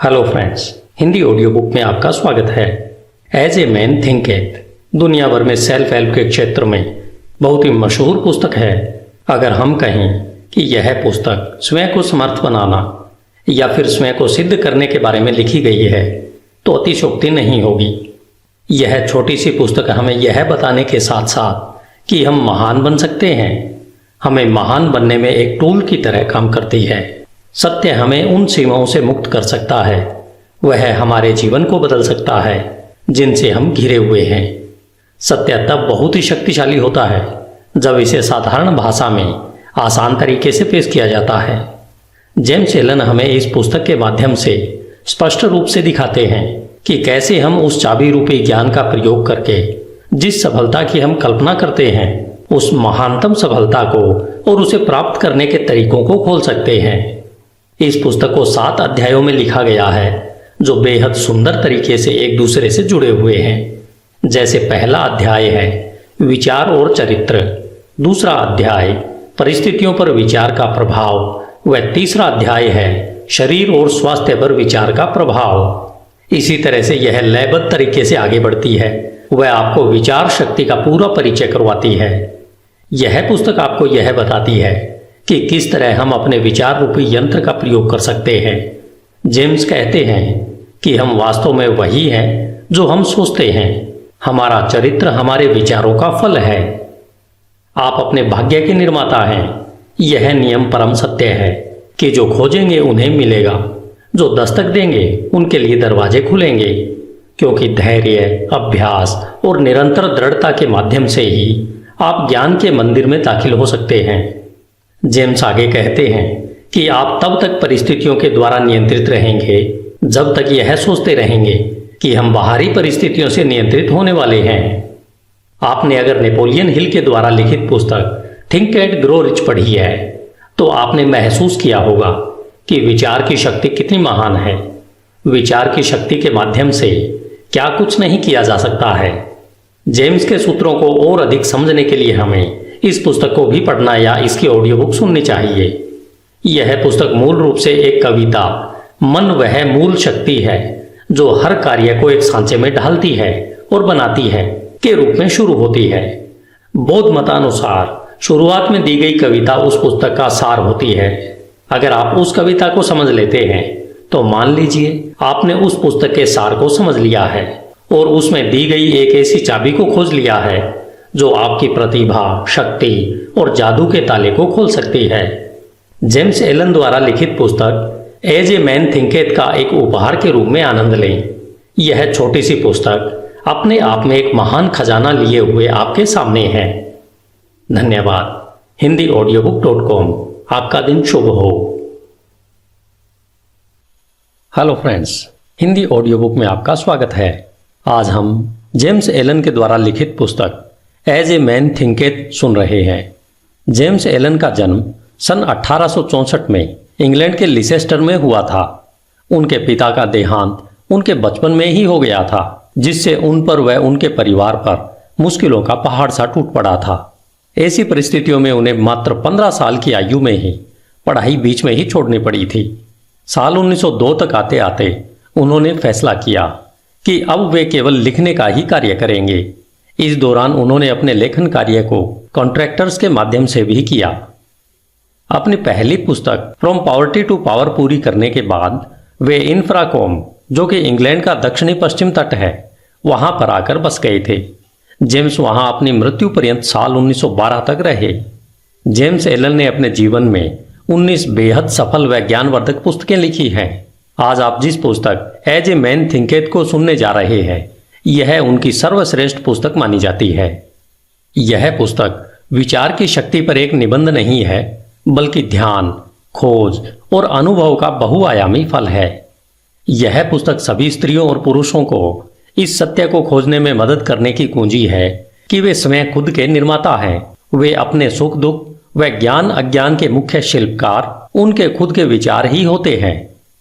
Hello friends, Hindi audio book में आपका स्वागत है। एज ए मैन थिंकेथ दुनिया भर में सेल्फ हेल्प के क्षेत्र में बहुत ही मशहूर पुस्तक है। अगर हम कहें कि यह पुस्तक स्वयं को समर्थ बनाना या फिर स्वयं को सिद्ध करने के बारे में लिखी गई है तो अतिशयोक्ति नहीं होगी। यह छोटी सी पुस्तक हमें यह बताने के साथ साथ कि हम महान बन सकते हैं, हमें महान बनने में एक टूल की तरह काम करती है। सत्य हमें उन सीमाओं से मुक्त कर सकता है, वह हमारे जीवन को बदल सकता है जिनसे हम घिरे हुए हैं। सत्य तब बहुत ही शक्तिशाली होता है जब इसे साधारण भाषा में आसान तरीके से पेश किया जाता है। जेम्स एलन हमें इस पुस्तक के माध्यम से स्पष्ट रूप से दिखाते हैं कि कैसे हम उस चाबी रूपी ज्ञान का प्रयोग करके जिस सफलता की हम कल्पना करते हैं उस महानतम सफलता को और उसे प्राप्त करने के तरीकों को खोल सकते हैं। इस पुस्तक को 7 अध्यायों में लिखा गया है जो बेहद सुंदर तरीके से एक दूसरे से जुड़े हुए हैं। जैसे पहला अध्याय है विचार और चरित्र, दूसरा अध्याय परिस्थितियों पर विचार का प्रभाव व तीसरा अध्याय है शरीर और स्वास्थ्य पर विचार का प्रभाव। इसी तरह से यह लयबद्ध तरीके से आगे बढ़ती है, वह आपको विचार शक्ति का पूरा परिचय करवाती है। यह पुस्तक आपको यह बताती है कि किस तरह हम अपने विचार रूपी यंत्र का प्रयोग कर सकते हैं। जेम्स कहते हैं कि हम वास्तव में वही हैं जो हम सोचते हैं। हमारा चरित्र हमारे विचारों का फल है। आप अपने भाग्य के निर्माता हैं। यह नियम परम सत्य है कि जो खोजेंगे उन्हें मिलेगा, जो दस्तक देंगे उनके लिए दरवाजे खुलेंगे, क्योंकि धैर्य, अभ्यास और निरंतर दृढ़ता के माध्यम से ही आप ज्ञान के मंदिर में दाखिल हो सकते हैं। जेम्स आगे कहते हैं कि आप तब तक परिस्थितियों के द्वारा नियंत्रित रहेंगे जब तक यह सोचते रहेंगे कि हम बाहरी परिस्थितियों से नियंत्रित होने वाले हैं। आपने अगर नेपोलियन हिल के द्वारा लिखित पुस्तक थिंक एंड ग्रो रिच पढ़ी है तो आपने महसूस किया होगा कि विचार की शक्ति कितनी महान है। विचार की शक्ति के माध्यम से क्या कुछ नहीं किया जा सकता है। जेम्स के सूत्रों को और अधिक समझने के लिए हमें इस पुस्तक को भी पढ़ना या इसकी ऑडियो बुक सुननी चाहिए। यह पुस्तक मूल रूप से एक कविता मन वह मूल शक्ति है जो हर कार्य को एक सांचे में ढालती है और बनाती है के रूप में शुरू होती है। बौद्ध मतानुसार शुरुआत में दी गई कविता उस पुस्तक का सार होती है। अगर आप उस कविता को समझ लेते हैं तो मान लीजिए आपने उस पुस्तक के सार को समझ लिया है और उसमें दी गई एक ऐसी चाबी को खोज लिया है जो आपकी प्रतिभा, शक्ति और जादू के ताले को खोल सकती है। जेम्स एलन द्वारा लिखित पुस्तक एज ए मैन थिंकेथ का एक उपहार के रूप में आनंद लें। यह छोटी सी पुस्तक अपने आप में एक महान खजाना लिए हुए आपके सामने है। धन्यवाद। HindiAudiobook.com। आपका दिन शुभ हो। Hello friends, Hindi audio book में आपका स्वागत है। आज हम जेम्स एलन के द्वारा लिखित पुस्तक एज ए मैन थिंकेथ सुन रहे हैं। जेम्स एलन का जन्म सन 1864 में इंग्लैंड के लिसेस्टर में हुआ था। उनके पिता का देहांत उनके बचपन में ही हो गया था, जिससे उन पर व उनके परिवार पर मुश्किलों का पहाड़ सा टूट पड़ा था। ऐसी परिस्थितियों में उन्हें मात्र 15 साल की आयु में ही पढ़ाई बीच में ही छोड़नी पड़ी थी। साल 1902 तक आते आते उन्होंने फैसला किया कि अब वे केवल लिखने का ही कार्य करेंगे। इस दौरान उन्होंने अपने लेखन कार्य को कॉन्ट्रैक्टर्स के माध्यम से भी किया। अपनी पहली पुस्तक फ्रॉम पॉवर्टी टू पावर पूरी करने के बाद वे इंफ्राकॉम, जो कि इंग्लैंड का दक्षिणी पश्चिम तट है, वहां पर आकर बस गए थे। जेम्स वहां अपनी मृत्यु पर्यंत साल 1912 तक रहे। जेम्स एलन ने अपने जीवन में 19 बेहद सफल व ज्ञानवर्धक पुस्तकें लिखी हैं। आज आप जिस पुस्तक एज ए मैन थिंकेथ को सुनने जा रहे हैं यह उनकी सर्वश्रेष्ठ पुस्तक मानी जाती है। यह पुस्तक विचार की शक्ति पर एक निबंध नहीं है, बल्कि ध्यान, खोज और अनुभव का बहुआयामी फल है। यह पुस्तक सभी स्त्रियों और पुरुषों को इस सत्य को खोजने में मदद करने की कुंजी है कि वे स्वयं खुद के निर्माता हैं। वे अपने सुख दुख व ज्ञान अज्ञान के मुख्य शिल्पकार उनके खुद के विचार ही होते हैं।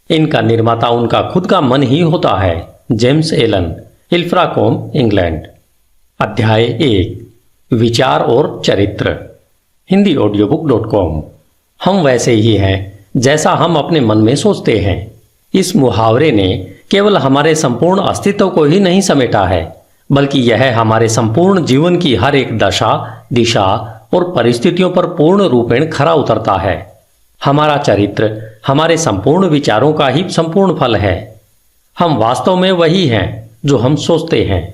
इनका निर्माता उनका खुद का मन ही होता है। James Allen, Ilfracombe, England. अध्याय 1 विचार और चरित्र। HindiAudiobook.com। हम वैसे ही हैं जैसा हम अपने मन में सोचते हैं। इस मुहावरे ने केवल हमारे संपूर्ण अस्तित्व को ही नहीं समेटा है, बल्कि यह हमारे संपूर्ण जीवन की हर एक दशा, दिशा और परिस्थितियों पर पूर्ण रूपेण खरा उतरता है। हमारा चरित्र हमारे संपूर्ण विचारों का ही संपूर्ण फल है। हम वास्तव में वही हैं जो हम सोचते हैं।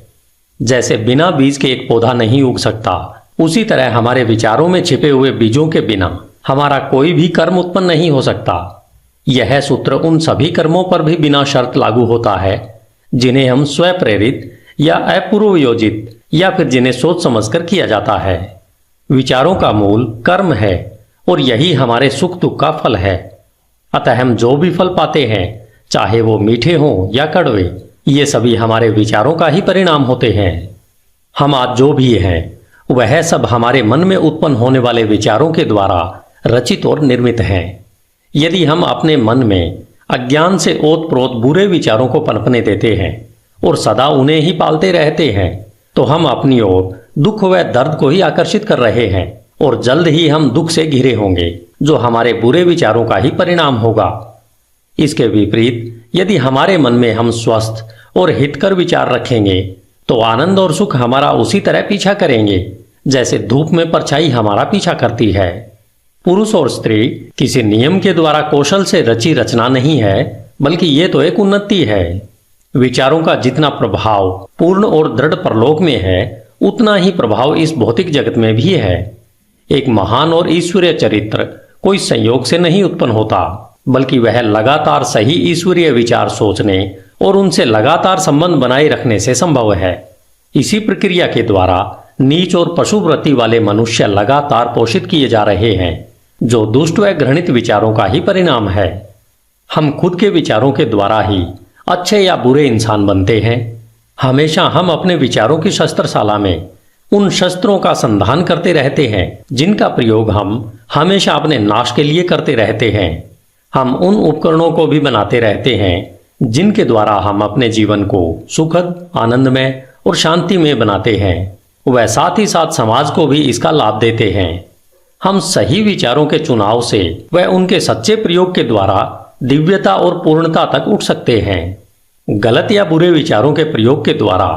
जैसे बिना बीज के एक पौधा नहीं उग सकता, उसी तरह हमारे विचारों में छिपे हुए बीजों के बिना हमारा कोई भी कर्म उत्पन्न नहीं हो सकता। यह सूत्र उन सभी कर्मों पर भी बिना शर्त लागू होता है जिन्हें हम स्वप्रेरित या अपूर्वयोजित या फिर जिन्हें सोच समझकर किया जाता है। विचारों का मूल कर्म है और यही हमारे सुख दुख का फल है। अतः हम जो भी फल पाते हैं, चाहे वो मीठे हों या कड़वे, ये सभी हमारे विचारों का ही परिणाम होते हैं। हम आज जो भी हैं वह सब हमारे मन में उत्पन्न होने वाले विचारों के द्वारा रचित और निर्मित हैं। यदि हम अपने मन में अज्ञान से ओतप्रोत बुरे विचारों को पनपने देते हैं और सदा उन्हें ही पालते रहते हैं, तो हम अपनी ओर दुख व दर्द को ही आकर्षित कर रहे हैं और जल्द ही हम दुख से घिरे होंगे, जो हमारे बुरे विचारों का ही परिणाम होगा। इसके विपरीत यदि हमारे मन में हम स्वस्थ और हितकर विचार रखेंगे, तो आनंद और सुख हमारा उसी तरह पीछा करेंगे जैसे धूप में परछाई हमारा पीछा करती है। पुरुष और स्त्री किसी नियम के द्वारा कौशल से रची रचना नहीं है, बल्कि ये तो एक उन्नति है। विचारों का जितना प्रभाव पूर्ण और दृढ़ परलोक में है, उतना ही प्रभाव इस भौतिक जगत में भी है। एक महान और ईश्वरीय चरित्र कोई संयोग से नहीं उत्पन्न होता, बल्कि वह लगातार सही ईश्वरीय विचार सोचने और उनसे लगातार संबंध बनाए रखने से संभव है। इसी प्रक्रिया के द्वारा नीच और पशुवृत्ति वाले मनुष्य लगातार पोषित किए जा रहे हैं, जो दुष्ट व घृणित विचारों का ही परिणाम है। हम खुद के विचारों के द्वारा ही अच्छे या बुरे इंसान बनते हैं। हमेशा हम अपने विचारों की शस्त्रशाला में उन शस्त्रों का संधान करते रहते हैं जिनका प्रयोग हम हमेशा अपने नाश के लिए करते रहते हैं। हम उन उपकरणों को भी बनाते रहते हैं जिनके द्वारा हम अपने जीवन को सुखद, आनंदमय और शांति में बनाते हैं। वह साथ ही साथ समाज को भी इसका लाभ देते हैं। हम सही विचारों के चुनाव से व उनके सच्चे प्रयोग के द्वारा दिव्यता और पूर्णता तक उठ सकते हैं। गलत या बुरे विचारों के प्रयोग के द्वारा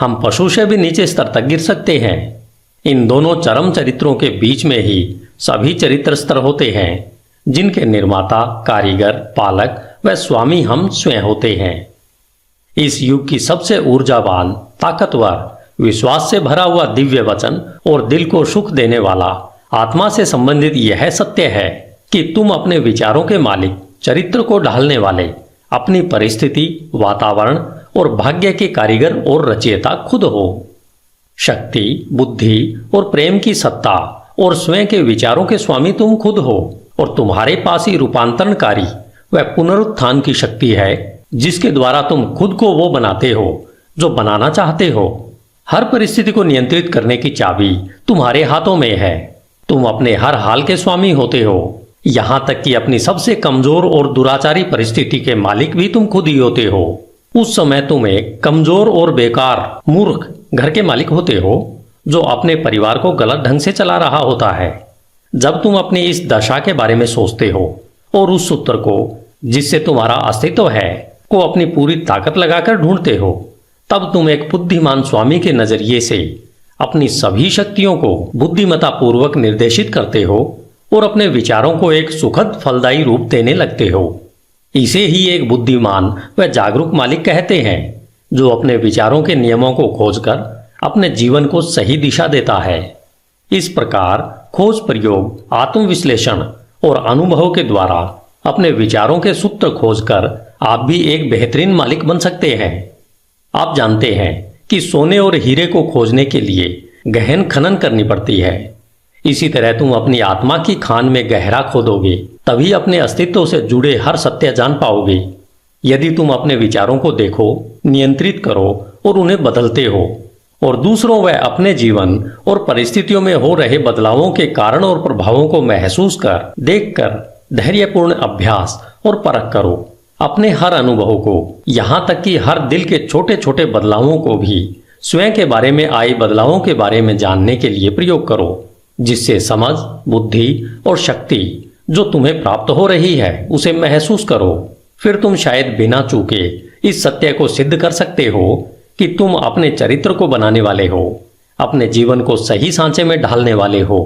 हम पशु से भी नीचे स्तर तक गिर सकते हैं। इन दोनों चरम चरित्रों के बीच में ही सभी चरित्र स्तर होते हैं, जिनके निर्माता, कारीगर, पालक व स्वामी हम स्वयं होते हैं। इस युग की सबसे ऊर्जावान, ताकतवर, विश्वास से भरा हुआ दिव्य वचन और दिल को सुख देने वाला आत्मा से संबंधित यह सत्य है कि तुम अपने विचारों के मालिक, चरित्र को ढालने वाले, अपनी परिस्थिति, वातावरण और भाग्य के कारीगर और रचयिता खुद हो। शक्ति, बुद्धि और प्रेम की सत्ता और स्वयं के विचारों के स्वामी तुम खुद हो और तुम्हारे पास ही रूपांतरणकारी व पुनरुत्थान की शक्ति है, जिसके द्वारा तुम खुद को वो बनाते हो जो बनाना चाहते हो। हर परिस्थिति को नियंत्रित करने की चाबी तुम्हारे हाथों में है। तुम अपने हर हाल के स्वामी होते हो, यहां तक कि अपनी सबसे कमजोर और दुराचारी परिस्थिति के मालिक भी तुम खुद ही होते हो। उस समय तुम एक कमजोर और बेकार, मूर्ख घर के मालिक होते हो जो अपने परिवार को गलत ढंग से चला रहा होता है। जब तुम अपनी इस दशा के बारे में सोचते हो और उस सूत्र को जिससे तुम्हारा अस्तित्व है को अपनी पूरी ताकत लगाकर ढूंढते हो, तब तुम एक बुद्धिमान स्वामी के नजरिए से अपनी सभी शक्तियों को बुद्धिमत्ता पूर्वक निर्देशित करते हो और अपने विचारों को एक सुखद, फलदायी रूप देने लगते हो। इसे ही एक बुद्धिमान व जागरूक मालिक कहते हैं, जो अपने विचारों के नियमों को खोजकर अपने जीवन को सही दिशा देता है। इस प्रकार खोज, प्रयोग, आत्मविश्लेषण और अनुभव के द्वारा अपने विचारों के सूत्र खोजकर आप भी एक बेहतरीन मालिक बन सकते हैं। आप जानते हैं कि सोने और हीरे को खोजने के लिए गहन खनन करनी पड़ती है। इसी तरह तुम अपनी आत्मा की खान में गहरा खोदोगे, तभी अपने अस्तित्व से जुड़े हर सत्य जान पाओगे। यदि तुम अपने विचारों को देखो, नियंत्रित करो और उन्हें बदलते हो और दूसरों व अपने जीवन और परिस्थितियों में हो रहे बदलावों के कारण और प्रभावों को महसूस कर, देखकर धैर्यपूर्ण अभ्यास और परख करो। अपने हर अनुभव को, यहां तक कि हर दिल के छोटे छोटे बदलावों को भी स्वयं के बारे में आए बदलावों के बारे में जानने के लिए प्रयोग करो, जिससे समझ, बुद्धि और शक्ति जो तुम्हें प्राप्त हो रही है उसे महसूस करो। फिर तुम शायद बिना चूके इस सत्य को सिद्ध कर सकते हो कि तुम अपने चरित्र को बनाने वाले हो, अपने जीवन को सही सांचे में ढालने वाले हो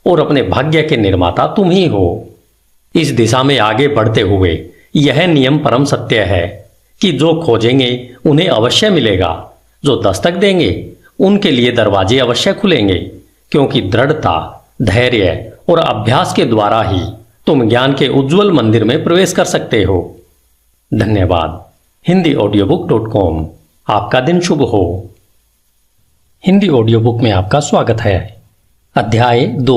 और अपने भाग्य के निर्माता तुम ही हो। इस दिशा में आगे बढ़ते हुए यह नियम परम सत्य है कि जो खोजेंगे उन्हें अवश्य मिलेगा, जो दस्तक देंगे उनके लिए दरवाजे अवश्य खुलेंगे, क्योंकि दृढ़ता, धैर्य और अभ्यास के द्वारा ही तुम ज्ञान के उज्जवल मंदिर में प्रवेश कर सकते हो। धन्यवाद। HindiAudiobook.com। आपका दिन शुभ हो। हिंदी ऑडियो बुक में आपका स्वागत है। अध्याय 2,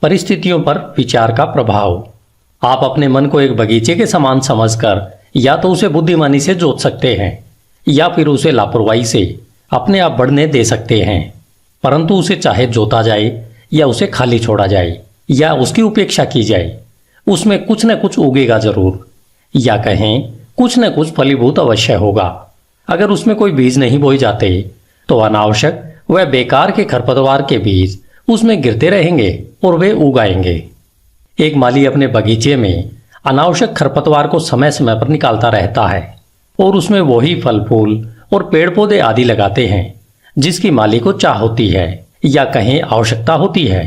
परिस्थितियों पर विचार का प्रभाव। आप अपने मन को एक बगीचे के समान समझकर या तो उसे बुद्धिमानी से जोत सकते हैं या फिर उसे लापरवाही से अपने आप बढ़ने दे सकते हैं, परंतु उसे चाहे जोता जाए या उसे खाली छोड़ा जाए या उसकी उपेक्षा की जाए, उसमें कुछ न कुछ उगेगा जरूर, या कहें कुछ न कुछ फलीभूत अवश्य होगा। अगर उसमें कोई बीज नहीं बोए जाते तो अनावश्यक व बेकार के खरपतवार के बीज उसमें गिरते रहेंगे और वे उगाएंगे। एक माली अपने बगीचे में अनावश्यक खरपतवार को समय समय पर निकालता रहता है और उसमें वही फल फूल और पेड़ पौधे आदि लगाते हैं जिसकी माली को चाह होती है या कहें आवश्यकता होती है।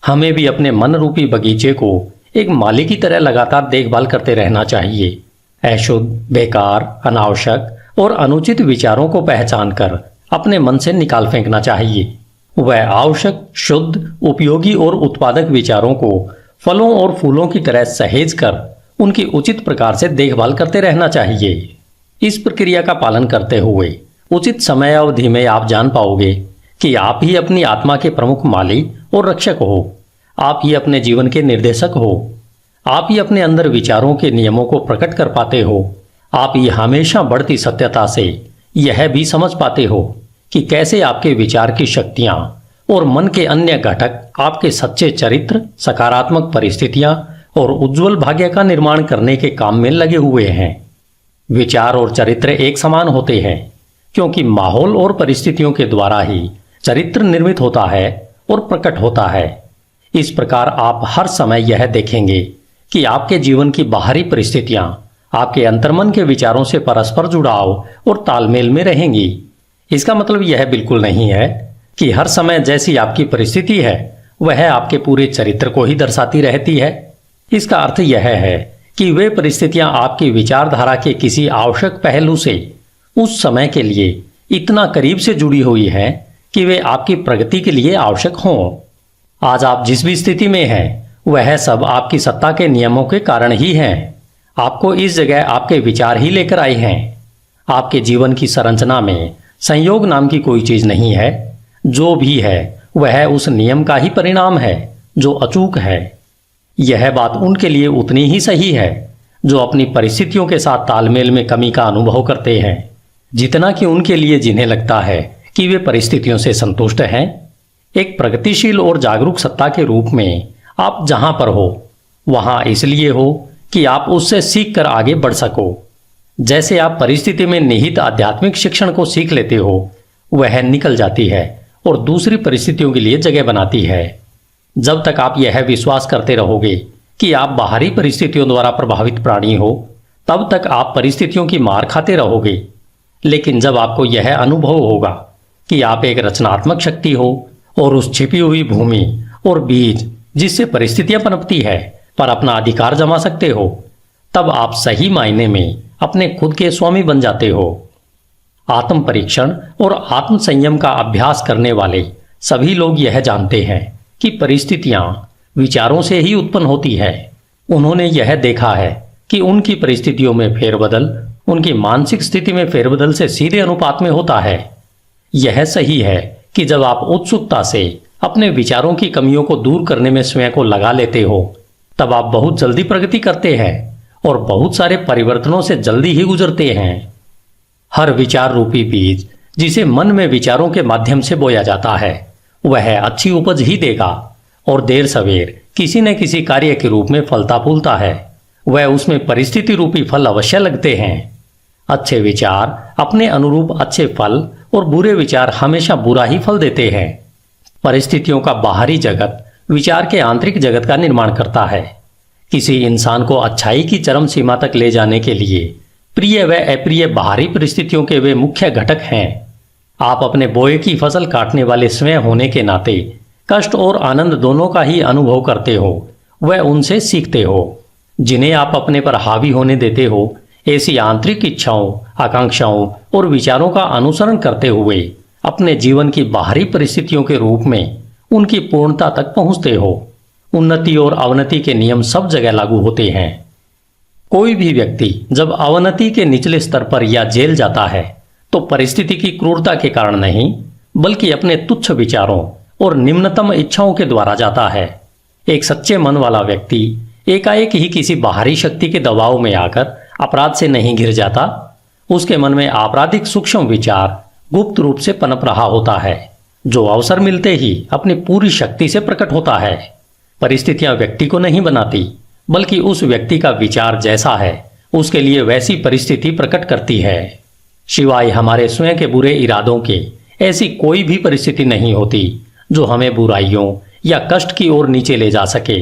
हमें भी अपने मन रूपी बगीचे को एक माली की तरह लगातार देखभाल करते रहना चाहिए। अशुद्ध, बेकार, अनावश्यक और अनुचित विचारों को पहचान कर अपने मन से निकाल फेंकना चाहिए। वह आवश्यक, शुद्ध, उपयोगी और उत्पादक विचारों को फलों और फूलों की तरह सहेज कर उनकी उचित प्रकार से देखभाल करते रहना चाहिए। इस प्रक्रिया का पालन करते हुए उचित समय अवधि में आप जान पाओगे कि आप ही अपनी आत्मा के प्रमुख माली और रक्षक हो। आप ही अपने जीवन के निर्देशक हो। आप ही अपने अंदर विचारों के नियमों को प्रकट कर पाते हो। आप ही हमेशा बढ़ती सत्यता से यह भी समझ पाते हो कि कैसे आपके विचार की शक्तियां और मन के अन्य घटक आपके सच्चे चरित्र, सकारात्मक परिस्थितियां और उज्जवल भाग्य का निर्माण करने के काम में लगे हुए हैं। विचार और चरित्र एक समान होते हैं क्योंकि माहौल और परिस्थितियों के द्वारा ही चरित्र निर्मित होता है और प्रकट होता है। इस प्रकार आप हर समय यह देखेंगे कि आपके जीवन की बाहरी परिस्थितियां आपके अंतर्मन के विचारों से परस्पर जुड़ाव और तालमेल में रहेंगी। इसका मतलब यह बिल्कुल नहीं है कि हर समय जैसी आपकी परिस्थिति है वह आपके पूरे चरित्र को ही दर्शाती रहती है। इसका अर्थ यह है कि वे परिस्थितियां आपकी विचारधारा के किसी आवश्यक पहलू से उस समय के लिए इतना करीब से जुड़ी हुई हैं कि वे आपकी प्रगति के लिए आवश्यक हों। आज आप जिस भी स्थिति में हैं वह सब आपकी सत्ता के नियमों के कारण ही हैं। आपको इस जगह आपके विचार ही लेकर आए हैं। आपके जीवन की संरचना में संयोग नाम की कोई चीज नहीं है। जो भी है वह उस नियम का ही परिणाम है जो अचूक है। यह बात उनके लिए उतनी ही सही है जो अपनी परिस्थितियों के साथ तालमेल में कमी का अनुभव करते हैं जितना कि उनके लिए जिन्हें लगता है कि वे परिस्थितियों से संतुष्ट हैं। एक प्रगतिशील और जागरूक सत्ता के रूप में आप जहां पर हो वहां इसलिए हो कि आप उससे सीख कर आगे बढ़ सको। जैसे आप परिस्थिति में निहित आध्यात्मिक शिक्षण को सीख लेते हो वह निकल जाती है और दूसरी परिस्थितियों के लिए जगह बनाती है। जब तक आप यह विश्वास करते रहोगे कि आप बाहरी परिस्थितियों द्वारा प्रभावित प्राणी हो तब तक आप परिस्थितियों की मार खाते रहोगे। लेकिन जब आपको यह अनुभव होगा कि आप एक रचनात्मक शक्ति हो और उस छिपी हुई भूमि और बीज जिससे परिस्थितियां पनपती है पर अपना अधिकार जमा सकते हो, तब आप सही मायने में अपने खुद के स्वामी बन जाते हो। आत्म परीक्षण और आत्म संयम का अभ्यास करने वाले सभी लोग यह जानते हैं कि परिस्थितियां विचारों से ही उत्पन्न होती है। उन्होंने यह देखा है कि उनकी परिस्थितियों में फेरबदल उनकी मानसिक स्थिति में फेरबदल से सीधे अनुपात में होता है। यह सही है कि जब आप उत्सुकता से अपने विचारों की कमियों को दूर करने में स्वयं को लगा लेते हो तब आप बहुत जल्दी प्रगति करते हैं और बहुत सारे परिवर्तनों से जल्दी ही गुजरते हैं। हर विचार रूपी बीज जिसे मन में विचारों के माध्यम से बोया जाता है वह अच्छी उपज ही देगा और देर सवेर किसी न किसी कार्य के रूप में फलता फूलता है। वह उसमें परिस्थिति रूपी फल अवश्य लगते हैं। अच्छे विचार अपने अनुरूप अच्छे फल और बुरे विचार हमेशा बुरा ही फल देते हैं। परिस्थितियों का बाहरी जगत विचार के आंतरिक जगत का निर्माण करता है। किसी इंसान को अच्छाई की चरम सीमा तक ले जाने के लिए प्रिय व अप्रिय बाहरी परिस्थितियों के वे मुख्य घटक हैं। आप अपने बोए की फसल काटने वाले स्वयं होने के नाते कष्ट और आनंद दोनों का ही अनुभव करते हो व उनसे सीखते हो। जिन्हें आप अपने पर हावी होने देते हो, ऐसी आंतरिक इच्छाओं, आकांक्षाओं और विचारों का अनुसरण करते हुए अपने जीवन की बाहरी परिस्थितियों के रूप में उनकी पूर्णता तक पहुंचते हो। उन्नति और अवनति के नियम सब जगह लागू होते हैं। कोई भी व्यक्ति जब अवनति के निचले स्तर पर या जेल जाता है तो परिस्थिति की क्रूरता के कारण नहीं, बल्कि अपने तुच्छ विचारों और निम्नतम इच्छाओं के द्वारा जाता है। एक सच्चे मन वाला व्यक्ति एकाएक ही किसी बाहरी शक्ति के दबाव में आकर अपराध से नहीं घिर जाता। उसके मन में आपराधिक सूक्ष्म विचार गुप्त रूप से पनप रहा होता है, जो अवसर मिलते ही अपनी पूरी शक्ति से प्रकट होता है। परिस्थितियां व्यक्ति को नहीं बनाती, बल्कि उस व्यक्ति का विचार जैसा है उसके लिए वैसी परिस्थिति प्रकट करती है। सिवाय हमारे स्वयं के बुरे इरादों के ऐसी कोई भी परिस्थिति नहीं होती जो हमें बुराइयों या कष्ट की ओर नीचे ले जा सके।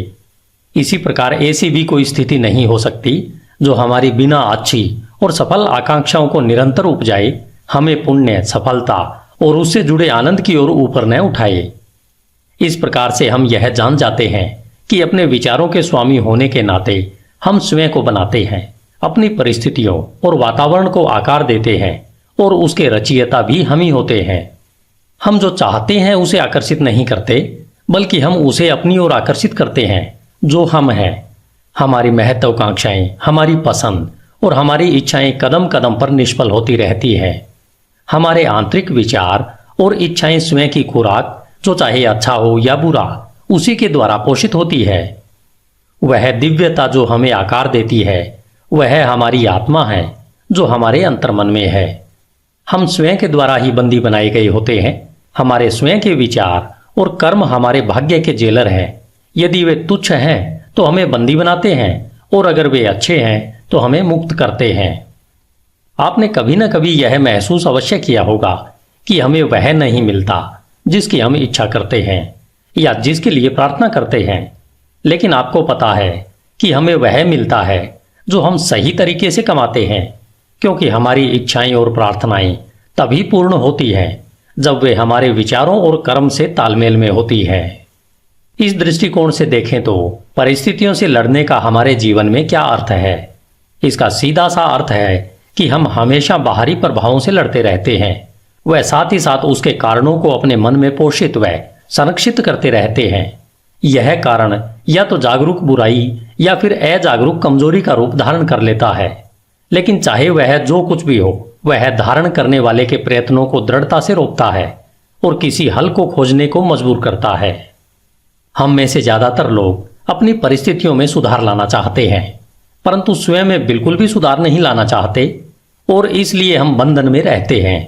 इसी प्रकार ऐसी भी कोई स्थिति नहीं हो सकती जो हमारी बिना अच्छी और सफल आकांक्षाओं को निरंतर उपजाए हमें पुण्य, सफलता और उससे जुड़े आनंद की ओर ऊपर न उठाए। इस प्रकार से हम यह जान जाते हैं कि अपने विचारों के स्वामी होने के नाते हम स्वयं को बनाते हैं, अपनी परिस्थितियों और वातावरण को आकार देते हैं और उसके रचयिता भी हम ही होते हैं। हम जो चाहते हैं उसे आकर्षित नहीं करते, बल्कि हम उसे अपनी ओर आकर्षित करते हैं जो हम हैं। हमारी महत्वाकांक्षाएं, हमारी पसंद और हमारी इच्छाएं कदम कदम पर निष्फल होती रहती हैं। हमारे आंतरिक विचार और इच्छाएं स्वयं की खुराक, जो चाहे अच्छा हो या बुरा, उसी के द्वारा पोषित होती है। वह दिव्यता जो हमें आकार देती है वह हमारी आत्मा है जो हमारे अंतर्मन में है। हम स्वयं के द्वारा ही बंदी बनाए गए होते हैं। हमारे स्वयं के विचार और कर्म हमारे भाग्य के जेलर हैं। यदि वे तुच्छ हैं तो हमें बंदी बनाते हैं, और अगर वे अच्छे हैं तो हमें मुक्त करते हैं। आपने कभी न कभी यह महसूस अवश्य किया होगा कि हमें वह नहीं मिलता जिसकी हम इच्छा करते हैं या जिसके लिए प्रार्थना करते हैं, लेकिन आपको पता है कि हमें वह मिलता है जो हम सही तरीके से कमाते हैं, क्योंकि हमारी इच्छाएं और प्रार्थनाएं तभी पूर्ण होती हैं जब वे हमारे विचारों और कर्म से तालमेल में होती हैं। इस दृष्टिकोण से देखें तो परिस्थितियों से लड़ने का हमारे जीवन में क्या अर्थ है? इसका सीधा सा अर्थ है कि हम हमेशा बाहरी प्रभावों से लड़ते रहते हैं, वह साथ ही साथ उसके कारणों को अपने मन में पोषित व संरक्षित करते रहते हैं। यह कारण या तो जागरूक बुराई या फिर अजागरूक कमजोरी का रूप धारण कर लेता है, लेकिन चाहे वह जो कुछ भी हो, वह धारण करने वाले के प्रयत्नों को दृढ़ता से रोकता है और किसी हल को खोजने को मजबूर करता है। हम में से ज्यादातर लोग अपनी परिस्थितियों में सुधार लाना चाहते हैं, परंतु स्वयं में बिल्कुल भी सुधार नहीं लाना चाहते, और इसलिए हम बंधन में रहते हैं।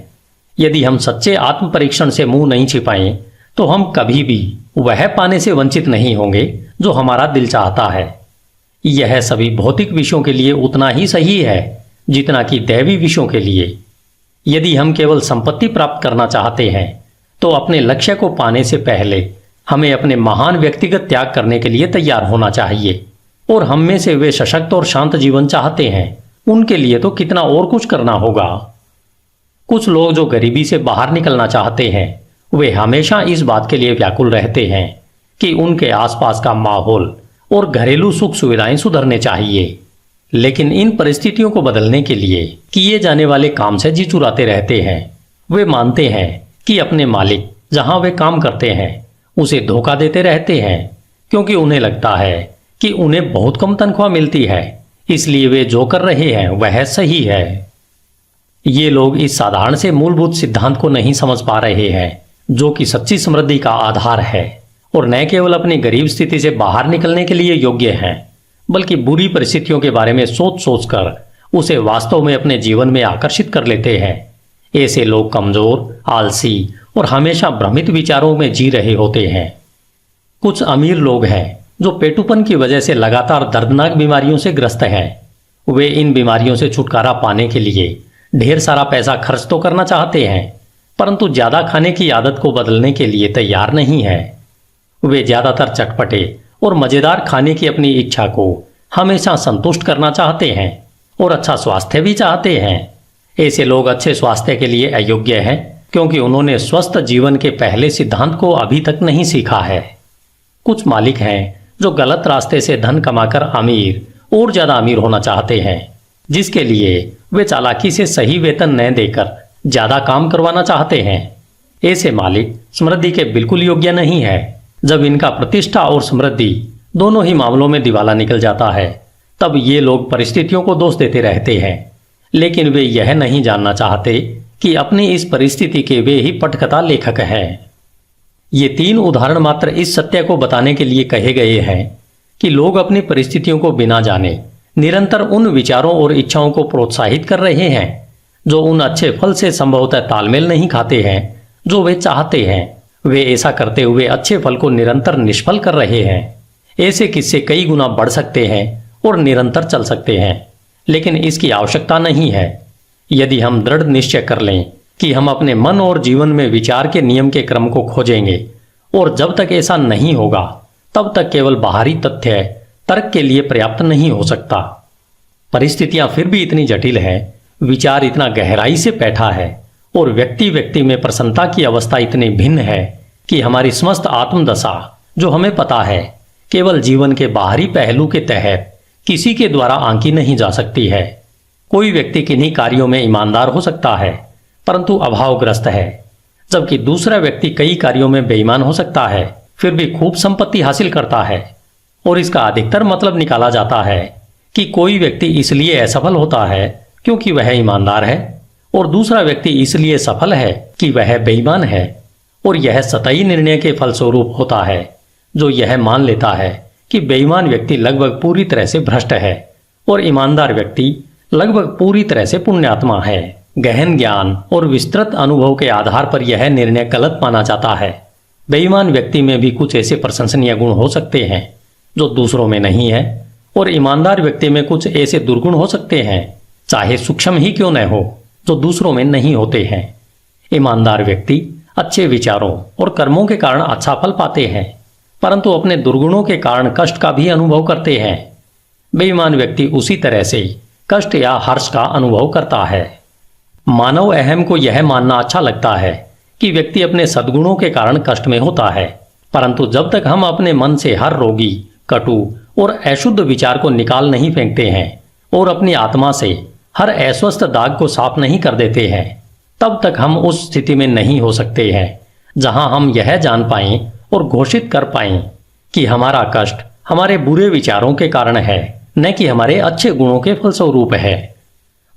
यदि हम सच्चे आत्म परीक्षण से मुंह नहीं छिपाएं तो हम कभी भी वह पाने से वंचित नहीं होंगे जो हमारा दिल चाहता है। यह सभी भौतिक विषयों के लिए उतना ही सही है जितना कि दैवी विषयों के लिए। यदि हम केवल संपत्ति प्राप्त करना चाहते हैं तो अपने लक्ष्य को पाने से पहले हमें अपने महान व्यक्तिगत त्याग करने के लिए तैयार होना चाहिए, और हम में से वे सशक्त और शांत जीवन चाहते हैं उनके लिए तो कितना और कुछ करना होगा। कुछ लोग जो गरीबी से बाहर निकलना चाहते हैं वे हमेशा इस बात के लिए व्याकुल रहते हैं कि उनके आसपास का माहौल और घरेलू सुख सुविधाएं सुधरने चाहिए, लेकिन इन परिस्थितियों को बदलने के लिए किए जाने वाले काम से जी चुराते रहते हैं। वे मानते हैं कि अपने मालिक जहां वे काम करते हैं उसे धोखा देते रहते हैं, क्योंकि उन्हें लगता है कि उन्हें बहुत कम तनख्वाह मिलती है, इसलिए वे जो कर रहे हैं वह सही है। ये लोग इस साधारण से मूलभूत सिद्धांत को नहीं समझ पा रहे हैं जो कि सच्ची समृद्धि का आधार है, और न केवल अपनी गरीब स्थिति से बाहर निकलने के लिए योग्य हैं, बल्कि बुरी परिस्थितियों के बारे में सोच सोचकर उसे वास्तव में अपने जीवन में आकर्षित कर लेते हैं। ऐसे लोग कमजोर, आलसी और हमेशा भ्रमित विचारों में जी रहे होते हैं। कुछ अमीर लोग हैं जो पेटुपन की वजह से लगातार दर्दनाक बीमारियों से ग्रस्त हैं। वे इन बीमारियों से छुटकारा पाने के लिए ढेर सारा पैसा खर्च तो करना चाहते हैं, परंतु ज्यादा खाने की आदत को बदलने के लिए तैयार नहीं है। वे ज्यादातर चटपटे और मजेदार खाने की अपनी इच्छा को हमेशा संतुष्ट करना चाहते हैं और अच्छा स्वास्थ्य भी चाहते हैं। ऐसे लोग अच्छे स्वास्थ्य के लिए अयोग्य हैं क्योंकि उन्होंने स्वस्थ जीवन के पहले सिद्धांत को अभी तक नहीं सीखा है। कुछ मालिक हैं जो गलत रास्ते से धन कमाकर अमीर और ज्यादा अमीर होना चाहते हैं, जिसके लिए वे चालाकी से सही वेतन न देकर ज्यादा काम करवाना चाहते हैं। ऐसे मालिक समृद्धि के बिल्कुल योग्य नहीं है। जब इनका प्रतिष्ठा और समृद्धि दोनों ही मामलों में दिवाला निकल जाता है, तब ये लोग परिस्थितियों को दोष देते रहते हैं, लेकिन वे यह नहीं जानना चाहते कि अपनी इस परिस्थिति के वे ही पटकथा लेखक हैं। ये 3 उदाहरण मात्र इस सत्य को बताने के लिए कहे गए हैं कि लोग अपनी परिस्थितियों को बिना जाने निरंतर उन विचारों और इच्छाओं को प्रोत्साहित कर रहे हैं जो उन अच्छे फल से संभवतः तालमेल नहीं खाते हैं जो वे चाहते हैं। वे ऐसा करते हुए अच्छे फल को निरंतर निष्फल कर रहे हैं। ऐसे किस्से कई गुना बढ़ सकते हैं और निरंतर चल सकते हैं, लेकिन इसकी आवश्यकता नहीं है। यदि हम दृढ़ निश्चय कर लें कि हम अपने मन और जीवन में विचार के नियम के क्रम को खोजेंगे, और जब तक ऐसा नहीं होगा तब तक केवल बाहरी तथ्य तर्क के लिए पर्याप्त नहीं हो सकता। परिस्थितियां फिर भी इतनी जटिल हैं, विचार इतना गहराई से बैठा है और व्यक्ति व्यक्ति में प्रसन्नता की अवस्था इतनी भिन्न है कि हमारी समस्त आत्मदशा, जो हमें पता है, केवल जीवन के बाहरी पहलू के तहत किसी के द्वारा आंकी नहीं जा सकती है। कोई व्यक्ति किन्हीं कार्यों में ईमानदार हो सकता है परंतु अभावग्रस्त है, जबकि दूसरा व्यक्ति कई कार्यों में बेईमान हो सकता है फिर भी खूब संपत्ति हासिल करता है। और इसका अधिकतर मतलब निकाला जाता है कि कोई व्यक्ति इसलिए असफल होता है क्योंकि वह ईमानदार है और दूसरा व्यक्ति इसलिए सफल है कि वह बेईमान है। और यह सतही निर्णय के फलस्वरूप होता है, जो यह मान लेता है कि बेईमान व्यक्ति लगभग पूरी तरह से भ्रष्ट है और ईमानदार व्यक्ति लगभग पूरी तरह से पुण्यात्मा है। गहन ज्ञान और विस्तृत अनुभव के आधार पर यह निर्णय गलत माना जाता है। बेईमान व्यक्ति में भी कुछ ऐसे प्रशंसनीय गुण हो सकते हैं जो दूसरों में नहीं है, और ईमानदार व्यक्ति में कुछ ऐसे दुर्गुण हो सकते हैं, चाहे सूक्ष्म ही क्यों न हो, जो दूसरों में नहीं होते हैं। ईमानदार व्यक्ति अच्छे विचारों और कर्मों के कारण अच्छा फल पाते हैं, परंतु अपने दुर्गुणों के कारण कष्ट का भी अनुभव करते हैं। बेईमान व्यक्ति उसी तरह से कष्ट या हर्ष का अनुभव करता है। मानव अहम को यह मानना अच्छा लगता है कि व्यक्ति अपने सद्गुणों के कारण कष्ट में होता है, परंतु जब तक हम अपने मन से हर रोगी, कटु और अशुद्ध विचार को निकाल नहीं फेंकते हैं और अपनी आत्मा से हर अस्वस्थ दाग को साफ नहीं कर देते हैं, तब तक हम उस स्थिति में नहीं हो सकते हैं जहां हम यह जान पाएं और घोषित कर पाएं कि हमारा कष्ट हमारे बुरे विचारों के कारण है, न कि हमारे अच्छे गुणों के फलस्वरूप है।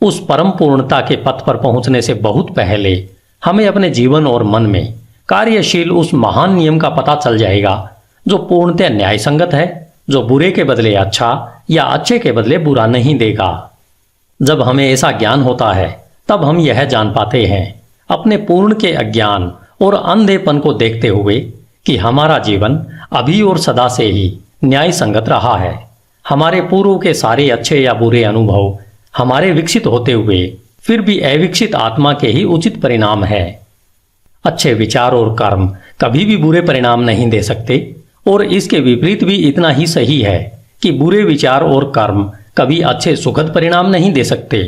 उस परम पूर्णता के पथ पर पहुंचने से बहुत पहले हमें अपने जीवन और मन में कार्यशील उस महान नियम का पता चल जाएगा जो पूर्णतः न्याय संगत है, जो बुरे के बदले अच्छा या अच्छे के बदले बुरा नहीं देगा। जब हमें ऐसा ज्ञान होता है तब हम यह जान पाते हैं अपने पूर्ण के अज्ञान और अंधेपन को देखते हुए कि हमारा जीवन अभी और सदा से ही न्याय संगत रहा है। हमारे पूर्व के सारे अच्छे या बुरे अनुभव हमारे विकसित होते हुए फिर भी अविकसित आत्मा के ही उचित परिणाम है। अच्छे विचार और कर्म कभी भी बुरे परिणाम नहीं दे सकते, और इसके विपरीत भी इतना ही सही है कि बुरे विचार और कर्म कभी अच्छे सुखद परिणाम नहीं दे सकते।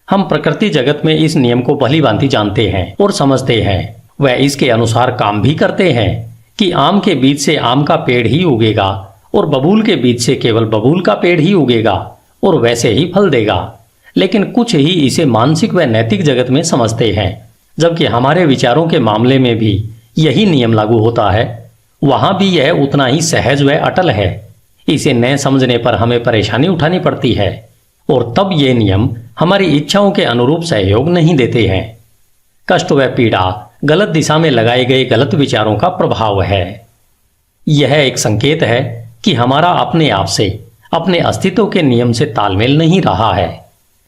हम प्रकृति जगत में इस नियम को भलीभांति जानते हैं और समझते हैं, वह इसके अनुसार काम भी करते हैं कि आम के बीज से आम का पेड़ ही उगेगा और बबूल के बीज से केवल बबूल का पेड़ ही उगेगा और वैसे ही फल देगा। लेकिन कुछ ही इसे मानसिक व नैतिक जगत में समझते हैं, जबकि हमारे विचारों के मामले में भी यही नियम लागू होता है। वहां भी यह उतना ही सहज व अटल है। इसे न समझने पर हमें परेशानी उठानी पड़ती है, और तब ये नियम हमारी इच्छाओं के अनुरूप सहयोग नहीं देते हैं। कष्ट व पीड़ा गलत दिशा में लगाए गए गलत विचारों का प्रभाव है। यह एक संकेत है कि हमारा अपने आप से, अपने अस्तित्व के नियम से तालमेल नहीं रहा है।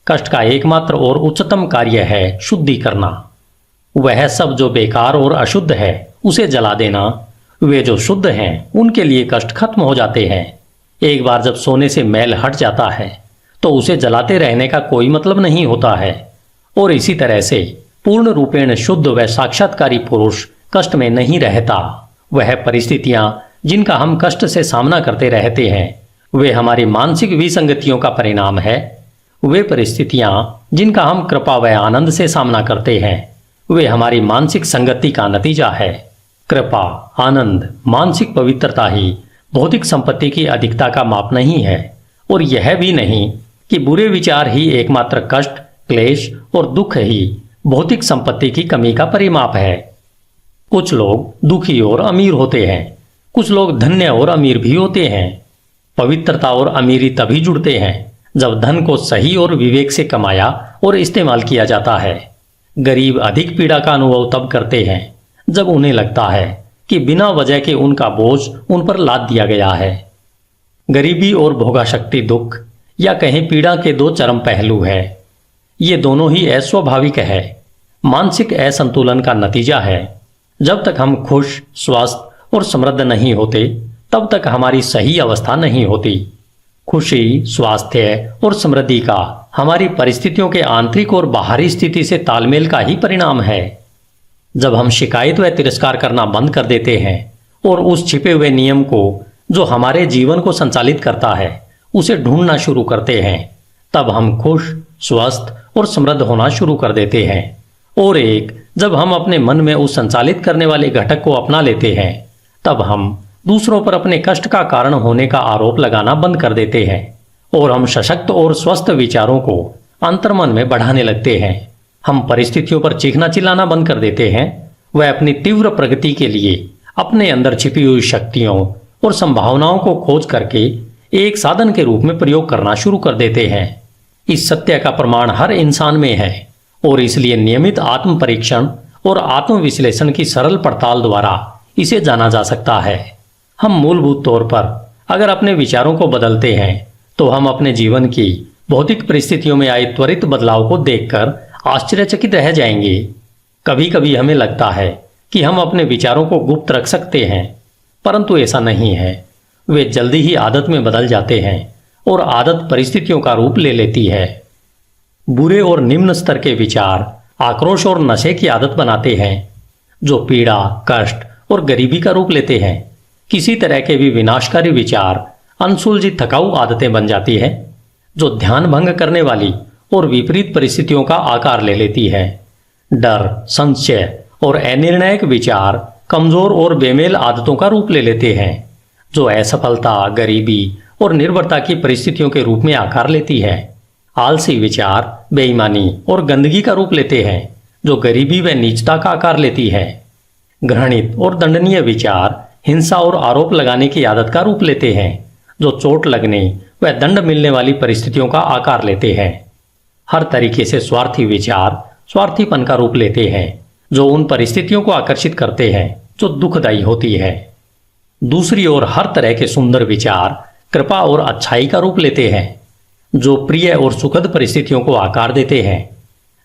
कष्ट का एकमात्र और उच्चतम कार्य है शुद्धि करना। वह सब जो बेकार और अशुद्ध है उसे जला देना। वे जो शुद्ध हैं उनके लिए कष्ट खत्म हो जाते हैं। एक बार जब सोने से मैल हट जाता है तो उसे जलाते रहने का कोई मतलब नहीं होता है। और इसी तरह से पूर्ण रूपेण शुद्ध व साक्षात्कारी पुरुष कष्ट में नहीं रहता। वह परिस्थितियां जिनका हम कष्ट से सामना करते रहते हैं, वे हमारी मानसिक विसंगतियों का परिणाम है। वे परिस्थितियां जिनका हम कृपा व आनंद से सामना करते हैं, वे हमारी मानसिक संगति का नतीजा है। कृपा, आनंद, मानसिक पवित्रता ही भौतिक संपत्ति की अधिकता का माप नहीं है, और यह भी नहीं कि बुरे विचार ही एकमात्र कष्ट, क्लेश और दुख ही भौतिक संपत्ति की कमी का परिमाप है। कुछ लोग दुखी और अमीर होते हैं, कुछ लोग धन्य और अमीर भी होते हैं। पवित्रता और अमीरी तभी जुड़ते हैं जब धन को सही और विवेक से कमाया और इस्तेमाल किया जाता है। गरीब अधिक पीड़ा का अनुभव तब करते हैं जब उन्हें लगता है कि बिना वजह के उनका बोझ उन पर लाद दिया गया है। गरीबी और भोगाशक्ति दुख या कहें पीड़ा के दो चरम पहलू है। ये दोनों ही अस्वाभाविक है, मानसिक असंतुलन का नतीजा है। जब तक हम खुश, स्वस्थ और समृद्ध नहीं होते, तब तक हमारी सही अवस्था नहीं होती। खुशी, स्वास्थ्य और समृद्धि का हमारी परिस्थितियों के आंतरिक और बाहरी स्थिति से तालमेल का ही परिणाम है। जब हम शिकायत व तिरस्कार करना बंद कर देते हैं और उस छिपे हुए नियम को जो हमारे जीवन को संचालित करता है उसे ढूंढना शुरू करते हैं, तब हम खुश, स्वस्थ और समृद्ध होना शुरू कर देते हैं। और जब हम अपने मन में उस संचालित करने वाले घटक को अपना लेते हैं, तब हम दूसरों पर अपने कष्ट का कारण होने का आरोप लगाना बंद कर देते हैं और हम सशक्त और स्वस्थ विचारों को अंतर्मन में बढ़ाने लगते हैं। हम परिस्थितियों पर चीखना चिल्लाना बंद कर देते हैं। वह अपनी तीव्र प्रगति के लिए अपने अंदर छिपी हुई शक्तियों और संभावनाओं को खोज करके एक साधन के रूप में प्रयोग करना शुरू कर देते हैं। इस सत्य का प्रमाण हर इंसान में है और इसलिए नियमित आत्म परीक्षण और आत्म विश्लेषण की सरल पड़ताल द्वारा इसे जाना जा सकता है। हम मूलभूत तौर पर अगर अपने विचारों को बदलते हैं तो हम अपने जीवन की भौतिक परिस्थितियों में आए त्वरित बदलाव को देखकर आश्चर्यचकित रह जाएंगे। कभी कभी हमें लगता है कि हम अपने विचारों को गुप्त रख सकते हैं, परंतु ऐसा नहीं है। वे जल्दी ही आदत में बदल जाते हैं और आदत परिस्थितियों का रूप ले लेती है। बुरे और निम्न स्तर के विचार आक्रोश और नशे की आदत बनाते हैं, जो पीड़ा, कष्ट और गरीबी का रूप लेते हैं। किसी तरह के भी विनाशकारी विचार अनसुलझी थकाऊ आदतें बन जाती है, जो ध्यान भंग करने वाली और विपरीत परिस्थितियों का आकार ले लेती है। डर, संशय और अनिर्णायक विचार कमजोर और बेमेल आदतों का रूप ले लेते हैं, जो असफलता, गरीबी और निर्भरता की परिस्थितियों के रूप में आकार लेती है। आलसी विचार बेईमानी और गंदगी का रूप लेते हैं, जो गरीबी व नीचता का आकार लेती है। घृणित और दंडनीय विचार हिंसा और आरोप लगाने की आदत का रूप लेते हैं, जो चोट लगने व दंड मिलने वाली परिस्थितियों का आकार लेते हैं। हर तरीके से स्वार्थी विचार स्वार्थीपन का रूप लेते हैं, जो उन परिस्थितियों को आकर्षित करते हैं जो दुखदायी होती है। दूसरी ओर हर तरह के सुंदर विचार कृपा और अच्छाई का रूप लेते हैं, जो प्रिय और सुखद परिस्थितियों को आकार देते हैं।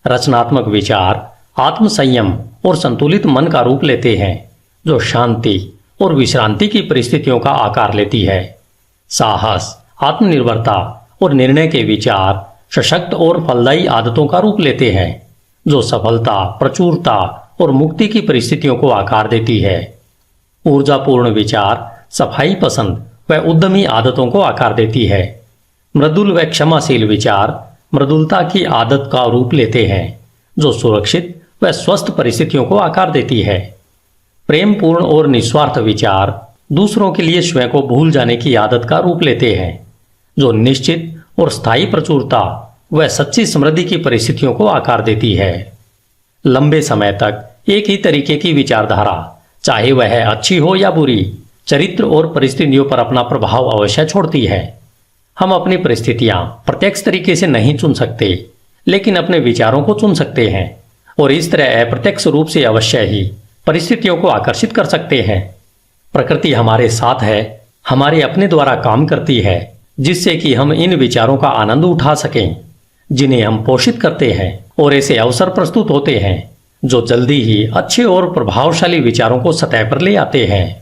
रचनात्मक विचार आत्मसंयम और संतुलित मन का रूप लेते हैं, जो शांति और विश्रांति की परिस्थितियों का आकार लेती है। साहस, आत्मनिर्भरता और निर्णय के विचार सशक्त और फलदायी आदतों का रूप लेते हैं, जो सफलता, प्रचुरता और मुक्ति की परिस्थितियों को आकार देती है। ऊर्जापूर्ण विचार सफाई पसंद व उद्यमी आदतों को आकार देती है। मृदुल व क्षमाशील विचार मृदुलता की आदत का रूप लेते हैं, जो सुरक्षित व स्वस्थ परिस्थितियों को आकार देती है। प्रेमपूर्ण और निस्वार्थ विचार दूसरों के लिए स्वयं को भूल जाने की आदत का रूप लेते हैं, जो निश्चित और स्थायी प्रचुरता व सच्ची समृद्धि की परिस्थितियों को आकार देती है। लंबे समय तक एक ही तरीके की विचारधारा, चाहे वह अच्छी हो या बुरी, चरित्र और परिस्थितियों पर अपना प्रभाव अवश्य छोड़ती है। हम अपनी परिस्थितियां प्रत्यक्ष तरीके से नहीं चुन सकते, लेकिन अपने विचारों को चुन सकते हैं और इस तरह अप्रत्यक्ष रूप से अवश्य ही परिस्थितियों को आकर्षित कर सकते हैं। प्रकृति हमारे साथ है, हमारे अपने द्वारा काम करती है, जिससे कि हम इन विचारों का आनंद उठा सकें, जिन्हें हम पोषित करते हैं, और ऐसे अवसर प्रस्तुत होते हैं जो जल्दी ही अच्छे और प्रभावशाली विचारों को सतह पर ले आते हैं।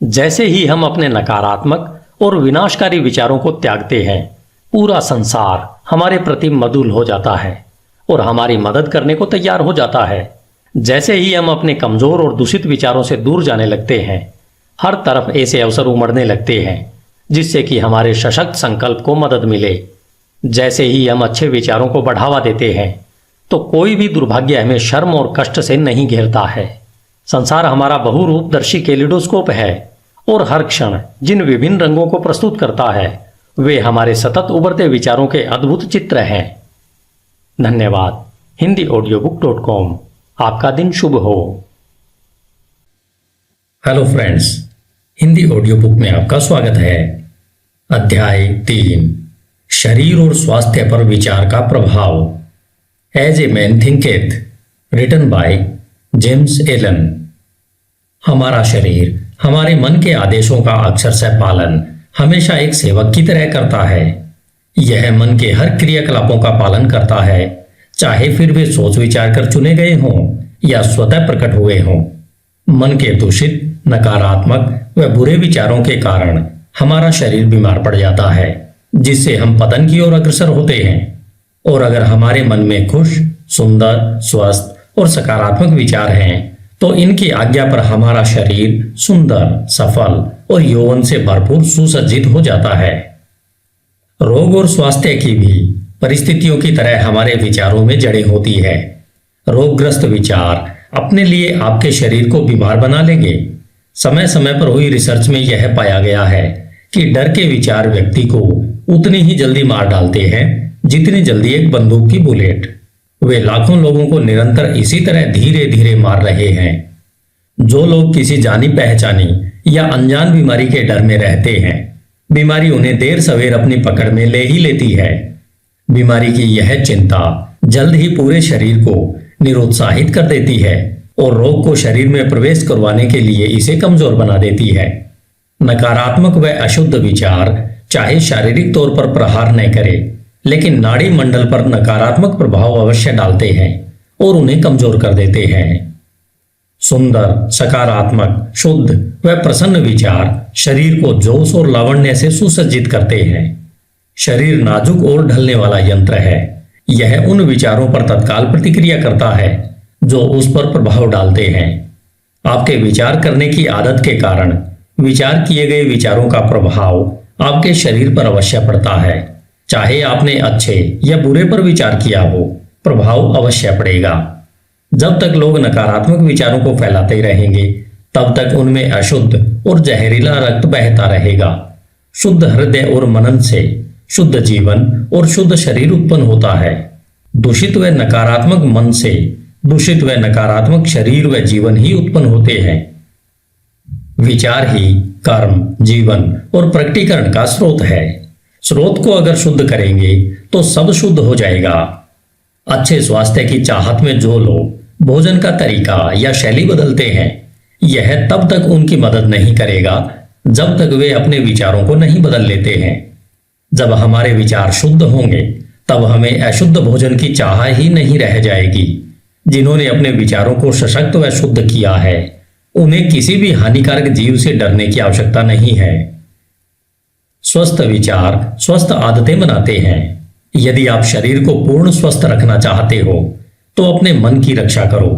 जैसे ही हम अपने नकारात्मक और विनाशकारी विचारों को त्यागते हैं, पूरा संसार हमारे प्रति मधुर हो जाता है और हमारी मदद करने को तैयार हो जाता है। जैसे ही हम अपने कमजोर और दूषित विचारों से दूर जाने लगते हैं, हर तरफ ऐसे अवसर उमड़ने लगते हैं जिससे कि हमारे सशक्त संकल्प को मदद मिले। जैसे ही हम अच्छे विचारों को बढ़ावा देते हैं तो कोई भी दुर्भाग्य हमें शर्म और कष्ट से नहीं घेरता है। संसार हमारा बहुरूपदर्शी कैलिडोस्कोप है और हर क्षण जिन विभिन्न रंगों को प्रस्तुत करता है वे हमारे सतत उभरते विचारों के अद्भुत चित्र हैं। धन्यवाद। HindiAudiobook.com। आपका दिन शुभ हो। Hello friends, Hindi audio book में आपका स्वागत है। अध्याय 3, शरीर और स्वास्थ्य पर विचार का प्रभाव। As a man thinketh, written by James Allen. हमारा शरीर हमारे मन के आदेशों का अक्षरशः पालन हमेशा एक सेवक की तरह करता है। यह मन के हर क्रियाकलापों का पालन करता है, चाहे फिर वे सोच विचार कर चुने गए हों या स्वतः प्रकट हुए हों। मन के दूषित, नकारात्मक व बुरे विचारों के कारण हमारा शरीर बीमार पड़ जाता है, जिससे हम पतन की ओर अग्रसर होते हैं। और अगर हमारे मन में खुश, सुंदर, स्वस्थ और सकारात्मक विचार हैं तो इनकी आज्ञा पर हमारा शरीर सुंदर, सफल और यौवन से भरपूर सुसज्जित हो जाता है। रोग और स्वास्थ्य की भी परिस्थितियों की तरह हमारे विचारों में जड़ें होती है। रोगग्रस्त विचार अपने लिए आपके शरीर को बीमार बना लेंगे। समय समय पर हुई रिसर्च में यह पाया गया है कि डर के विचार व्यक्ति को उतनी ही जल्दी मार डालते हैं जितनी जल्दी एक बंदूक की बुलेट। वे लाखों लोगों को निरंतर इसी तरह धीरे धीरे मार रहे हैं। जो लोग किसी जानी पहचानी या अनजान बीमारी के डर में रहते हैं, बीमारी उन्हें देर सवेर अपनी पकड़ में ले ही लेती है। बीमारी की यह चिंता जल्द ही पूरे शरीर को निरुत्साहित कर देती है और रोग को शरीर में प्रवेश करवाने के लिए इसे कमजोर बना देती है। नकारात्मक व अशुद्ध विचार चाहे शारीरिक तौर पर प्रहार न करे, लेकिन नाड़ी मंडल पर नकारात्मक प्रभाव अवश्य डालते हैं और उन्हें कमजोर कर देते हैं। सुंदर, सकारात्मक, शुद्ध व प्रसन्न विचार शरीर को जोश और लावण्य से सुसज्जित करते हैं। शरीर नाजुक और ढलने वाला यंत्र है। यह उन विचारों पर तत्काल प्रतिक्रिया करता है जो उस पर प्रभाव डालते हैं। आपके विचार करने की आदत के कारण विचार किए गए विचारों का प्रभाव आपके शरीर पर अवश्य पड़ता है। चाहे आपने अच्छे या बुरे पर विचार किया हो, प्रभाव अवश्य पड़ेगा। जब तक लोग नकारात्मक विचारों को फैलाते रहेंगे, तब तक उनमें अशुद्ध और जहरीला रक्त बहता रहेगा। शुद्ध हृदय और मनन से शुद्ध जीवन और शुद्ध शरीर उत्पन्न होता है। दूषित व नकारात्मक मन से दूषित व नकारात्मक शरीर व जीवन ही उत्पन्न होते हैं। विचार ही कर्म, जीवन और प्रकटीकरण का स्रोत है। स्रोत को अगर शुद्ध करेंगे तो सब शुद्ध हो जाएगा। अच्छे स्वास्थ्य की चाहत में जो लोग भोजन का तरीका या शैली बदलते हैं, यह तब तक उनकी मदद नहीं करेगा जब तक वे अपने विचारों को नहीं बदल लेते हैं। जब हमारे विचार शुद्ध होंगे तब हमें अशुद्ध भोजन की चाह ही नहीं रह जाएगी। जिन्होंने अपने विचारों को सशक्त व शुद्ध किया है, उन्हें किसी भी हानिकारक जीव से डरने की आवश्यकता नहीं है। स्वस्थ विचार स्वस्थ आदतें बनाते हैं। यदि आप शरीर को पूर्ण स्वस्थ रखना चाहते हो तो अपने मन की रक्षा करो।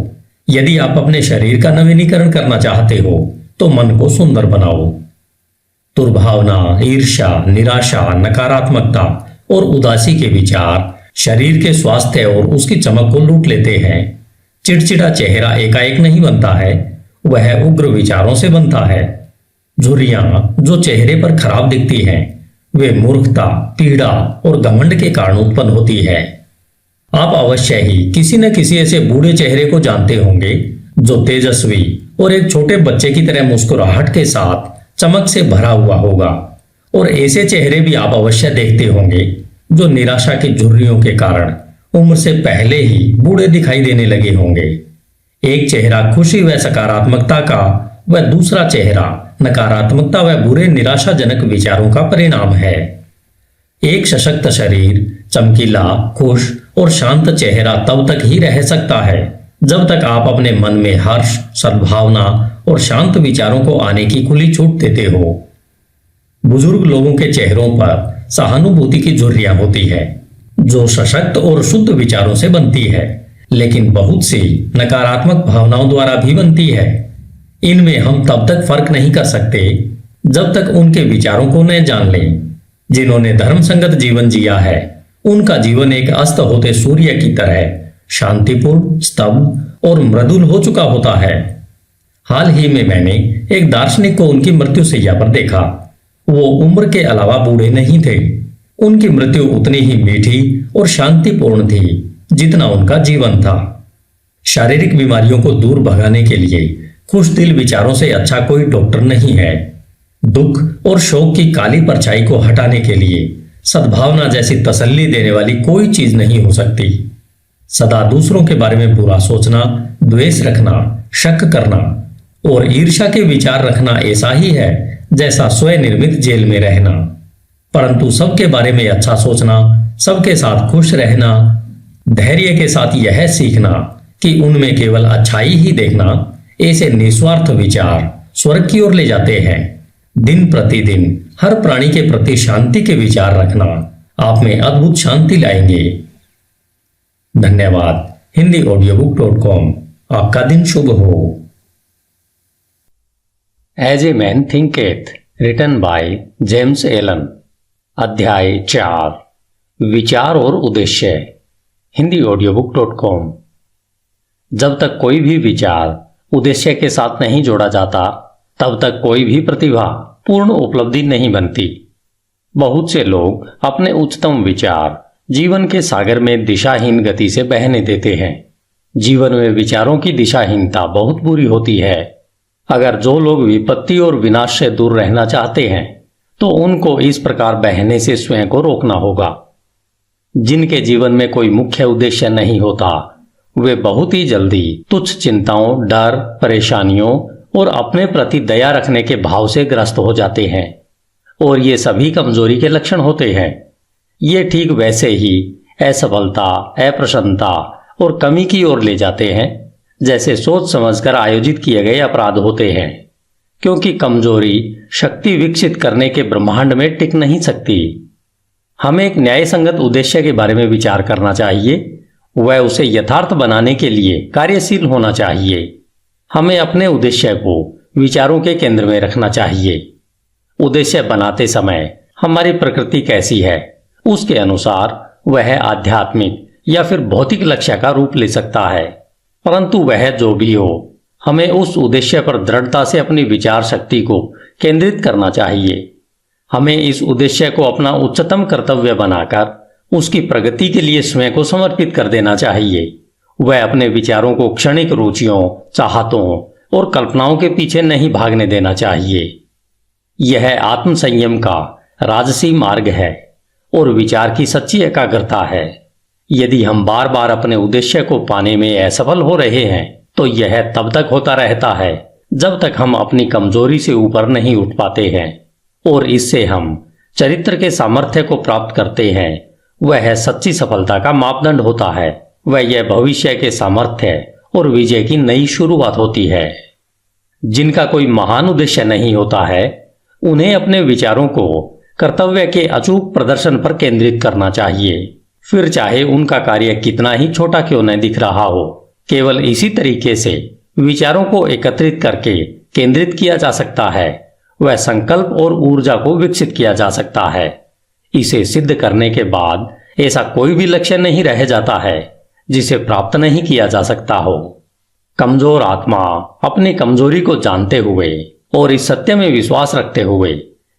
यदि आप अपने शरीर का नवीनीकरण करना चाहते हो तो मन को सुंदर बनाओ। दुर्भावना, ईर्ष्या, निराशा, नकारात्मकता और उदासी के विचार शरीर के स्वास्थ्य और उसकी चमक को लूट लेते हैं। चिड़चिड़ा चेहरा एकाएक नहीं बनता है, वह उग्र विचारों से बनता है। झुर्रियां जो चेहरे पर खराब दिखती हैं, वे मूर्खता, पीड़ा और घमंड के कारण उत्पन्न होती है। आप अवश्य ही किसी न किसी ऐसे बूढ़े चेहरे को जानते होंगे जो तेजस्वी और एक छोटे बच्चे की तरह मुस्कुराहट के साथ चमक से भरा हुआ होगा। और ऐसे चेहरे भी आप अवश्य देखते होंगे जो निराशा की झुर्रियों के कारण उम्र से पहले ही बूढ़े दिखाई देने लगे होंगे। एक चेहरा खुशी व सकारात्मकता का व दूसरा चेहरा नकारात्मकता व बुरे निराशाजनक विचारों का परिणाम है। एक सशक्त शरीर, चमकीला, खुश और शांत चेहरा तब तक ही रह सकता है जब तक आप अपने मन में हर्ष, सद्भावना और शांत विचारों को आने की खुली छूट देते हो। बुजुर्ग लोगों के चेहरों पर सहानुभूति की झुर्रियां होती है जो सशक्त और शुद्ध विचारों से बनती है, लेकिन बहुत सी नकारात्मक भावनाओं द्वारा भी बनती है। इनमें हम तब तक फर्क नहीं कर सकते जब तक उनके विचारों को न जान लें। जिन्होंने धर्म संगत जीवन जिया है, उनका जीवन एक अस्त होते सूर्य की तरह शांतिपूर्ण, स्तब्ध और मृदुल हो चुका होता है। हाल ही में मैंने एक दार्शनिक को उनकी मृत्युशैया पर देखा। वो उम्र के अलावा बूढ़े नहीं थे। उनकी मृत्यु उतनी ही मीठी और शांतिपूर्ण थी जितना उनका जीवन था। शारीरिक बीमारियों को दूर भगाने के लिए खुश दिल विचारों से अच्छा कोई डॉक्टर नहीं है। दुख और शोक की काली परछाई को हटाने के लिए सद्भावना जैसी तसल्ली देने वाली कोई चीज नहीं हो सकती। सदा दूसरों के बारे में बुरा सोचना, द्वेष रखना, शक करना और ईर्ष्या के विचार रखना ऐसा ही है जैसा स्वनिर्मित जेल में रहना। परंतु सबके बारे में अच्छा सोचना, सबके साथ खुश रहना, धैर्य के साथ यह सीखना कि उनमें केवल अच्छाई ही देखना, ऐसे निस्वार्थ विचार स्वर्ग की ओर ले जाते हैं। दिन प्रतिदिन हर प्राणी के प्रति शांति के विचार रखना आप में अद्भुत शांति लाएंगे। धन्यवाद। HindiAudiobook.com। आपका दिन शुभ हो। As a man thinketh, written by James Allen. अध्याय 4, विचार और उद्देश्य। HindiAudiobook.com। जब तक कोई भी विचार उद्देश्य के साथ नहीं जोड़ा जाता, तब तक कोई भी प्रतिभा पूर्ण उपलब्धि नहीं बनती। बहुत से लोग अपने उच्चतम विचार जीवन के सागर में दिशाहीन गति से बहने देते हैं। जीवन में विचारों की दिशाहीनता बहुत बुरी होती है। अगर जो लोग विपत्ति और विनाश से दूर रहना चाहते हैं, तो उनको इस प्रकार बहने से स्वयं को रोकना होगा। जिनके जीवन में कोई मुख्य उद्देश्य नहीं होता, वे बहुत ही जल्दी तुच्छ चिंताओं, डर, परेशानियों और अपने प्रति दया रखने के भाव से ग्रस्त हो जाते हैं, और ये सभी कमजोरी के लक्षण होते हैं। ये ठीक वैसे ही असफलता, अप्रसन्नता और कमी की ओर ले जाते हैं जैसे सोच समझकर आयोजित किए गए अपराध होते हैं, क्योंकि कमजोरी शक्ति विकसित करने के ब्रह्मांड में टिक नहीं सकती। हमें एक न्यायसंगत उद्देश्य के बारे में विचार करना चाहिए। वह उसे यथार्थ बनाने के लिए कार्यशील होना चाहिए। हमें अपने उद्देश्य को विचारों के केंद्र में रखना चाहिए। उद्देश्य बनाते समय हमारी प्रकृति कैसी है, उसके अनुसार वह आध्यात्मिक या फिर भौतिक लक्ष्य का रूप ले सकता है। परंतु वह जो भी हो, हमें उस उद्देश्य पर दृढ़ता से अपनी विचार शक्ति को केंद्रित करना चाहिए। हमें इस उद्देश्य को अपना उच्चतम कर्तव्य बनाकर उसकी प्रगति के लिए स्वयं को समर्पित कर देना चाहिए। वह अपने विचारों को क्षणिक रुचियों, चाहतों और कल्पनाओं के पीछे नहीं भागने देना चाहिए। यह आत्मसंयम का राजसी मार्ग है और विचार की सच्ची एकाग्रता है। यदि हम बार बार अपने उद्देश्य को पाने में असफल हो रहे हैं, तो यह तब तक होता रहता है जब तक हम अपनी कमजोरी से ऊपर नहीं उठ पाते हैं, और इससे हम चरित्र के सामर्थ्य को प्राप्त करते हैं। वह सच्ची सफलता का मापदंड होता है। वह यह भविष्य के सामर्थ्य और विजय की नई शुरुआत होती है। जिनका कोई महान उद्देश्य नहीं होता है, उन्हें अपने विचारों को कर्तव्य के अचूक प्रदर्शन पर केंद्रित करना चाहिए। फिर चाहे उनका कार्य कितना ही छोटा क्यों न दिख रहा हो, केवल इसी तरीके से विचारों को एकत्रित करके केंद्रित किया जा सकता है। वह संकल्प और ऊर्जा को विकसित किया जा सकता है। इसे सिद्ध करने के बाद ऐसा कोई भी लक्ष्य नहीं रह जाता है जिसे प्राप्त नहीं किया जा सकता हो। कमजोर आत्मा अपनी कमजोरी को जानते हुए और इस सत्य में विश्वास रखते हुए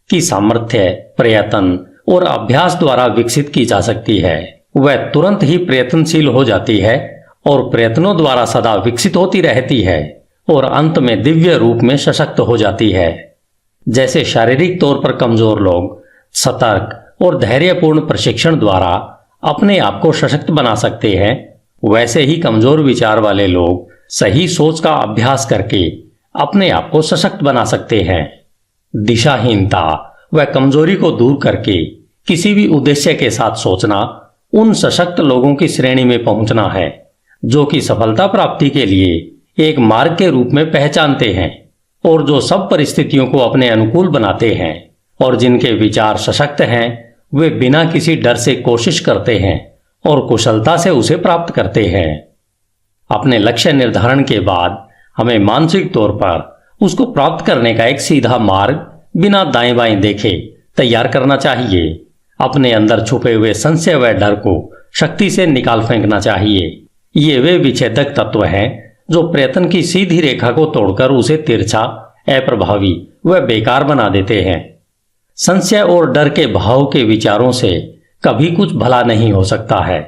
कि सामर्थ्य, प्रयत्न और अभ्यास द्वारा विकसित की जा सकती है, वह तुरंत ही प्रयत्नशील हो जाती है और प्रयत्नों द्वारा सदा विकसित होती रहती है और अंत में दिव्य रूप में सशक्त हो जाती है। जैसे शारीरिक तौर पर कमजोर लोग सतर्क और धैर्यपूर्ण प्रशिक्षण द्वारा अपने आप को सशक्त बना सकते हैं, वैसे ही कमजोर विचार वाले लोग सही सोच का अभ्यास करके अपने आप को सशक्त बना सकते हैं। दिशाहीनता व कमजोरी को दूर करके किसी भी उद्देश्य के साथ सोचना उन सशक्त लोगों की श्रेणी में पहुंचना है जो कि सफलता प्राप्ति के लिए एक मार्ग के रूप में पहचानते हैं और जो सब परिस्थितियों को अपने अनुकूल बनाते हैं, और जिनके विचार सशक्त हैं, वे बिना किसी डर से कोशिश करते हैं और कुशलता से उसे प्राप्त करते हैं। अपने लक्ष्य निर्धारण के बाद हमें मानसिक तौर पर उसको प्राप्त करने का एक सीधा मार्ग बिना दाएं बाएं देखे तैयार करना चाहिए। अपने अंदर छुपे हुए संशय व डर को शक्ति से निकाल फेंकना चाहिए। ये वे विच्छेदक तत्व हैं जो प्रयत्न की सीधी रेखा को तोड़कर उसे तिरछा, अप्रभावी व बेकार बना देते हैं। संशय और डर के भाव के विचारों से कभी कुछ भला नहीं हो सकता है।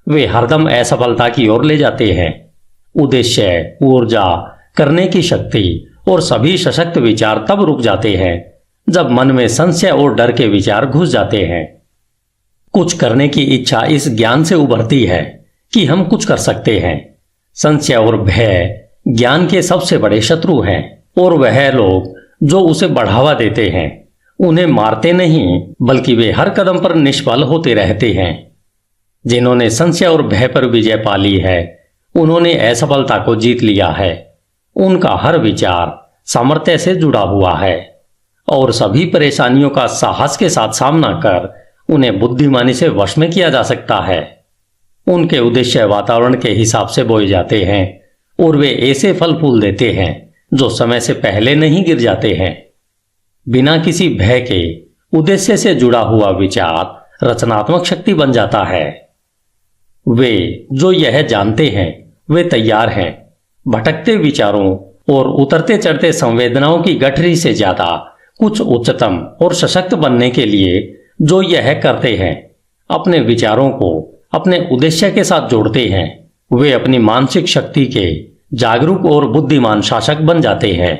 वे हरदम असफलता की ओर ले जाते हैं। उद्देश्य, ऊर्जा, करने की शक्ति और सभी सशक्त विचार तब रुक जाते हैं जब मन में संशय और डर के विचार घुस जाते हैं। कुछ करने की इच्छा इस ज्ञान से उभरती है कि हम कुछ कर सकते हैं। संशय और भय ज्ञान के सबसे बड़े शत्रु हैं और वह लोग जो उसे बढ़ावा देते हैं उन्हें मारते नहीं बल्कि वे हर कदम पर निष्फल होते रहते हैं। जिन्होंने संशय और भय पर विजय पा ली है उन्होंने असफलता को जीत लिया है। उनका हर विचार सामर्थ्य से जुड़ा हुआ है और सभी परेशानियों का साहस के साथ सामना कर उन्हें बुद्धिमानी से वश में किया जा सकता है। उनके उद्देश्य वातावरण के हिसाब से बोए जाते हैं और वे ऐसे फल फूल देते हैं जो समय से पहले नहीं गिर जाते हैं। बिना किसी भय के उद्देश्य से जुड़ा हुआ विचार रचनात्मक शक्ति बन जाता है। वे जो यह जानते हैं वे तैयार हैं। भटकते विचारों और उतरते चढ़ते संवेदनाओं की गठरी से ज्यादा कुछ उच्चतम और सशक्त बनने के लिए जो यह करते हैं, अपने विचारों को अपने उद्देश्य के साथ जोड़ते हैं, वे अपनी मानसिक शक्ति के जागरूक और बुद्धिमान शासक बन जाते हैं।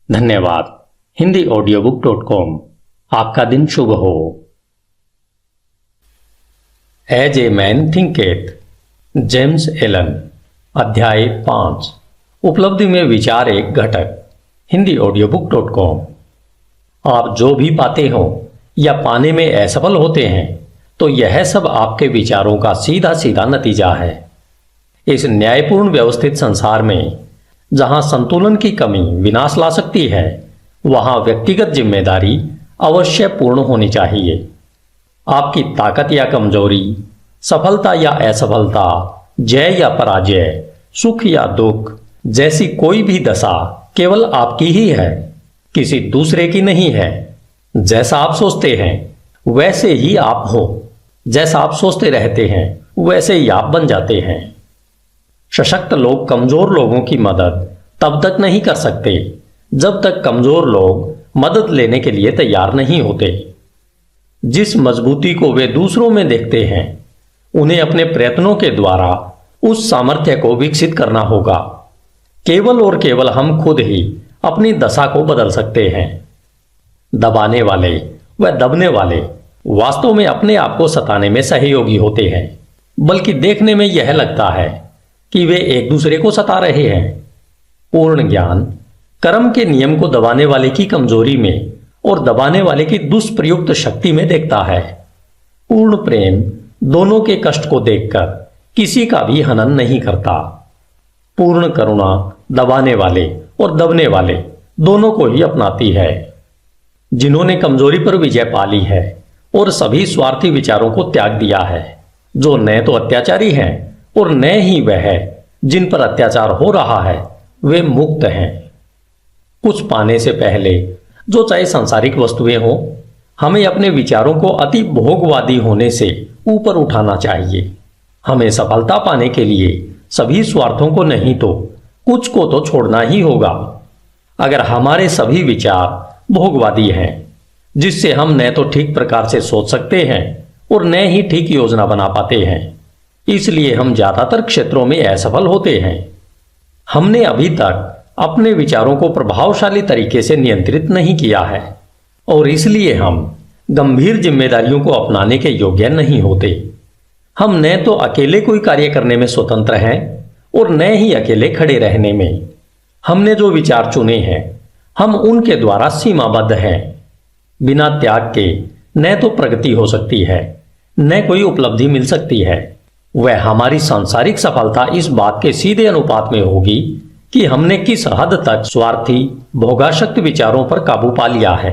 धन्यवाद। HindiAudiobook.com। आपका दिन शुभ हो। As a man thinketh, James Allen. अध्याय 5। उपलब्धि में विचार एक घटक। HindiAudiobook.com। आप जो भी पाते हो या पाने में असफल होते हैं तो यह सब आपके विचारों का सीधा सीधा नतीजा है। इस न्यायपूर्ण व्यवस्थित संसार में जहां संतुलन की कमी विनाश ला सकती है वहां व्यक्तिगत जिम्मेदारी अवश्य पूर्ण होनी चाहिए। आपकी ताकत या कमजोरी, सफलता या असफलता, जय या पराजय, सुख या दुख जैसी कोई भी दशा केवल आपकी ही है, किसी दूसरे की नहीं है। जैसा आप सोचते हैं वैसे ही आप हो। जैसा आप सोचते रहते हैं वैसे ही आप बन जाते हैं। सशक्त लोग कमजोर लोगों की मदद तब तक नहीं कर सकते जब तक कमजोर लोग मदद लेने के लिए तैयार नहीं होते। जिस मजबूती को वे दूसरों में देखते हैं उन्हें अपने प्रयत्नों के द्वारा उस सामर्थ्य को विकसित करना होगा। केवल और केवल हम खुद ही अपनी दशा को बदल सकते हैं। दबाने वाले व दबने वाले वास्तव में अपने आप को सताने में सहयोगी होते हैं, बल्कि देखने में यह लगता है कि वे एक दूसरे को सता रहे हैं। पूर्ण ज्ञान कर्म के नियम को दबाने वाले की कमजोरी में और दबाने वाले की दुष्प्रयुक्त शक्ति में देखता है। पूर्ण प्रेम दोनों के कष्ट को देखकर किसी का भी हनन नहीं करता। पूर्ण करुणा दबाने वाले और दबने वाले दोनों को ही अपनाती है। जिन्होंने कमजोरी पर विजय पा ली है और सभी स्वार्थी विचारों को त्याग दिया है, जो न तो अत्याचारी हैं और न ही वह जिन पर अत्याचार हो रहा है, वे मुक्त हैं। कुछ पाने से पहले, जो चाहे सांसारिक वस्तुएं हो, हमें अपने विचारों को अति भोगवादी होने से ऊपर उठाना चाहिए। हमें सफलता पाने के लिए सभी स्वार्थों को नहीं तो कुछ को तो छोड़ना ही होगा। अगर हमारे सभी विचार भोगवादी हैं, जिससे हम न तो ठीक प्रकार से सोच सकते हैं और न ही ठीक योजना बना पाते हैं, इसलिए हम ज्यादातर क्षेत्रों में असफल होते हैं। हमने अभी तक अपने विचारों को प्रभावशाली तरीके से नियंत्रित नहीं किया है और इसलिए हम गंभीर जिम्मेदारियों को अपनाने के योग्य नहीं होते। हम न तो अकेले कोई कार्य करने में स्वतंत्र हैं और न ही अकेले खड़े रहने में। हमने जो विचार चुने हैं हम उनके द्वारा सीमाबद्ध हैं। बिना त्याग के न तो प्रगति हो सकती है न कोई उपलब्धि मिल सकती है। वह हमारी सांसारिक सफलता इस बात के सीधे अनुपात में होगी कि हमने किस हद तक स्वार्थी भोगाशक्त विचारों पर काबू पा लिया है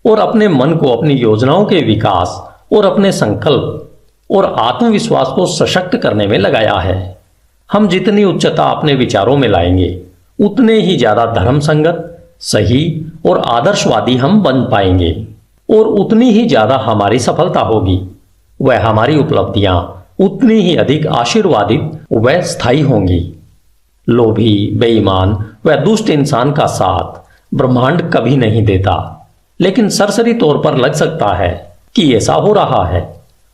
और अपने मन को अपनी योजनाओं के विकास और अपने संकल्प और आत्मविश्वास को सशक्त करने में लगाया है। हम जितनी उच्चता अपने विचारों में लाएंगे उतने ही ज्यादा धर्म संगत सही और आदर्शवादी हम बन पाएंगे और उतनी ही ज्यादा हमारी सफलता होगी। वह हमारी उपलब्धियां उतनी ही अधिक आशीर्वादित व स्थायी होंगी। लोभी, बेईमान व दुष्ट इंसान का साथ ब्रह्मांड कभी नहीं देता, लेकिन सरसरी तौर पर लग सकता है कि ऐसा हो रहा है।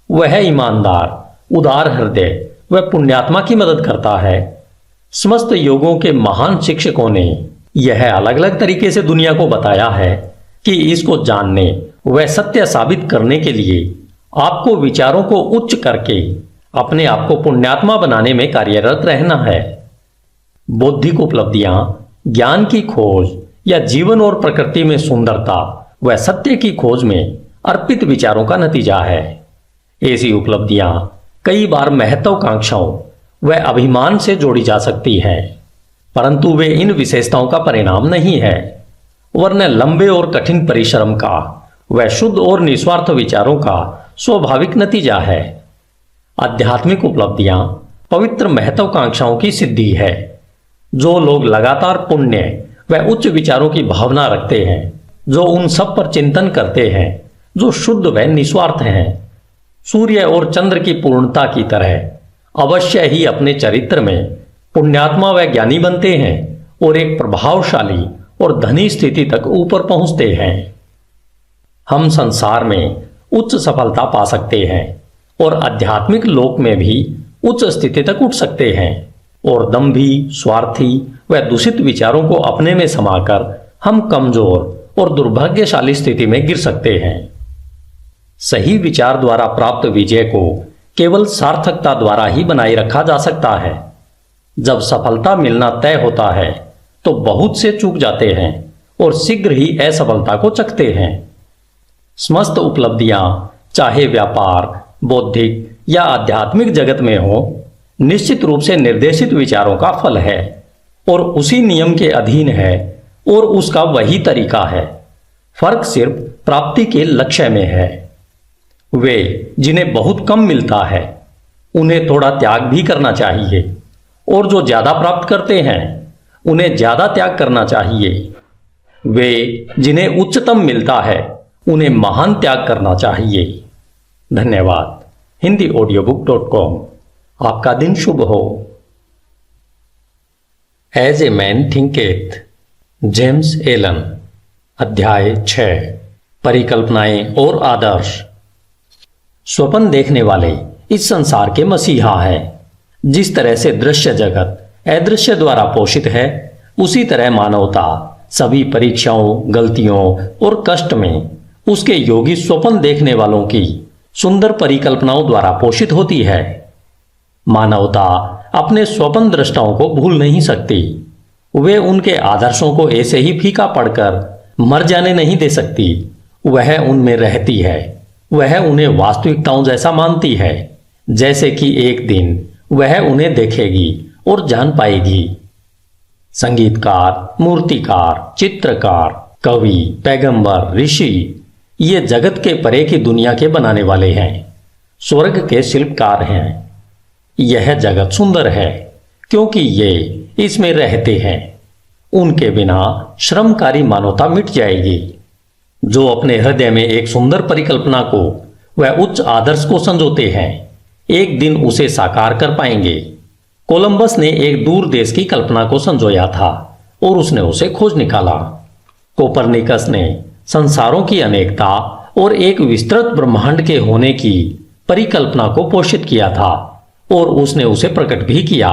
वह ईमानदार, उदार हृदय व पुण्यात्मा की मदद करता है। समस्त योगों के महान शिक्षकों ने यह अलग अलग तरीके से दुनिया को बताया है कि इसको जानने व सत्य साबित करने के लिए आपको विचारों को उच्च करके अपने आप को पुण्यात्मा बनाने में कार्यरत रहना है। बौद्धिक उपलब्धियां ज्ञान की खोज या जीवन और प्रकृति में सुंदरता व सत्य की खोज में अर्पित विचारों का नतीजा है। ऐसी उपलब्धियां कई बार महत्वाकांक्षाओं व अभिमान से जोड़ी जा सकती है, परंतु वे इन विशेषताओं का परिणाम नहीं है, वरन लंबे और कठिन परिश्रम का व शुद्ध और निस्वार्थ विचारों का स्वाभाविक नतीजा है। आध्यात्मिक उपलब्धियां पवित्र महत्वाकांक्षाओं की सिद्धि है। जो लोग लगातार पुण्य व उच्च विचारों की भावना रखते हैं, जो उन सब पर चिंतन करते हैं, जो शुद्ध व निस्वार्थ हैं, सूर्य और चंद्र की पूर्णता की तरह अवश्य ही अपने चरित्र में पुण्यात्मा व ज्ञानी बनते हैं और एक प्रभावशाली और धनी स्थिति तक ऊपर पहुंचते हैं। हम संसार में उच्च सफलता पा सकते हैं और आध्यात्मिक लोक में भी उच्च स्थिति तक उठ सकते हैं, और दंभी, स्वार्थी व दूषित विचारों को अपने में समाकर हम कमजोर और दुर्भाग्यशाली स्थिति में गिर सकते हैं। सही विचार द्वारा प्राप्त विजय को केवल सार्थकता द्वारा ही बनाए रखा जा सकता है। जब सफलता मिलना तय होता है तो बहुत से चूक जाते हैं और शीघ्र ही असफलता को चखते हैं। समस्त उपलब्धियां चाहे व्यापार, बौद्धिक या आध्यात्मिक जगत में हो, निश्चित रूप से निर्देशित विचारों का फल है और उसी नियम के अधीन है और उसका वही तरीका है। फर्क सिर्फ प्राप्ति के लक्ष्य में है। वे जिन्हें बहुत कम मिलता है उन्हें थोड़ा त्याग भी करना चाहिए, और जो ज्यादा प्राप्त करते हैं उन्हें ज्यादा त्याग करना चाहिए। वे जिन्हें उच्चतम मिलता है उन्हें महान त्याग करना चाहिए। धन्यवाद। HindiAudiobook.com। आपका दिन शुभ हो। As a man thinketh, James Allen. अध्याय 6, परिकल्पनाएं और आदर्श। स्वप्न देखने वाले इस संसार के मसीहा हैं। जिस तरह से दृश्य जगत अदृश्य द्वारा पोषित है, उसी तरह मानवता सभी परीक्षाओं, गलतियों और कष्ट में उसके योगी स्वप्न देखने वालों की सुंदर परिकल्पनाओं द्वारा पोषित होती है। मानवता अपने स्वप्न दृष्टाओं को भूल नहीं सकती। वे उनके आदर्शों को ऐसे ही फीका पड़कर मर जाने नहीं दे सकती। वह उनमें रहती है। वह उन्हें वास्तविकताओं जैसा मानती है, जैसे कि एक दिन वह उन्हें देखेगी और जान पाएगी। संगीतकार, मूर्तिकार, चित्रकार, कवि, पैगंबर, ऋषि ये जगत के परे की दुनिया के बनाने वाले हैं, स्वर्ग के शिल्पकार हैं। यह जगत सुंदर है क्योंकि ये इसमें रहते हैं। उनके बिना श्रमकारी मानवता मिट जाएगी। जो अपने हृदय में एक सुंदर परिकल्पना को व उच्च आदर्श को संजोते हैं, एक दिन उसे साकार कर पाएंगे। कोलंबस ने एक दूर देश की कल्पना को संजोया था और उसने उसे खोज निकाला। कोपरनिकस ने संसारों की अनेकता और एक विस्तृत ब्रह्मांड के होने की परिकल्पना को पोषित किया था और उसने उसे प्रकट भी किया।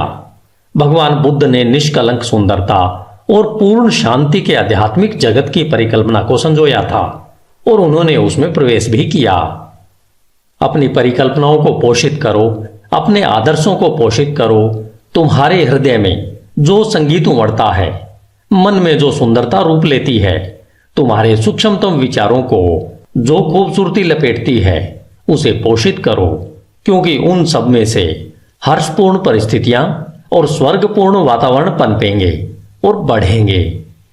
भगवान बुद्ध ने निष्कलंक सुंदरता और पूर्ण शांति के आध्यात्मिक जगत की परिकल्पना को संजोया था और उन्होंने उसमें प्रवेश भी किया। अपनी परिकल्पनाओं को पोषित करो, अपने आदर्शों को पोषित करो। तुम्हारे हृदय में जो संगीत उमड़ता है, मन में जो सुंदरता रूप लेती है, तुम्हारे सूक्ष्मतम विचारों को जो खूबसूरती लपेटती है, उसे पोषित करो, क्योंकि उन सब में से हर्षपूर्ण परिस्थितियां और स्वर्गपूर्ण वातावरण पनपेंगे और बढ़ेंगे।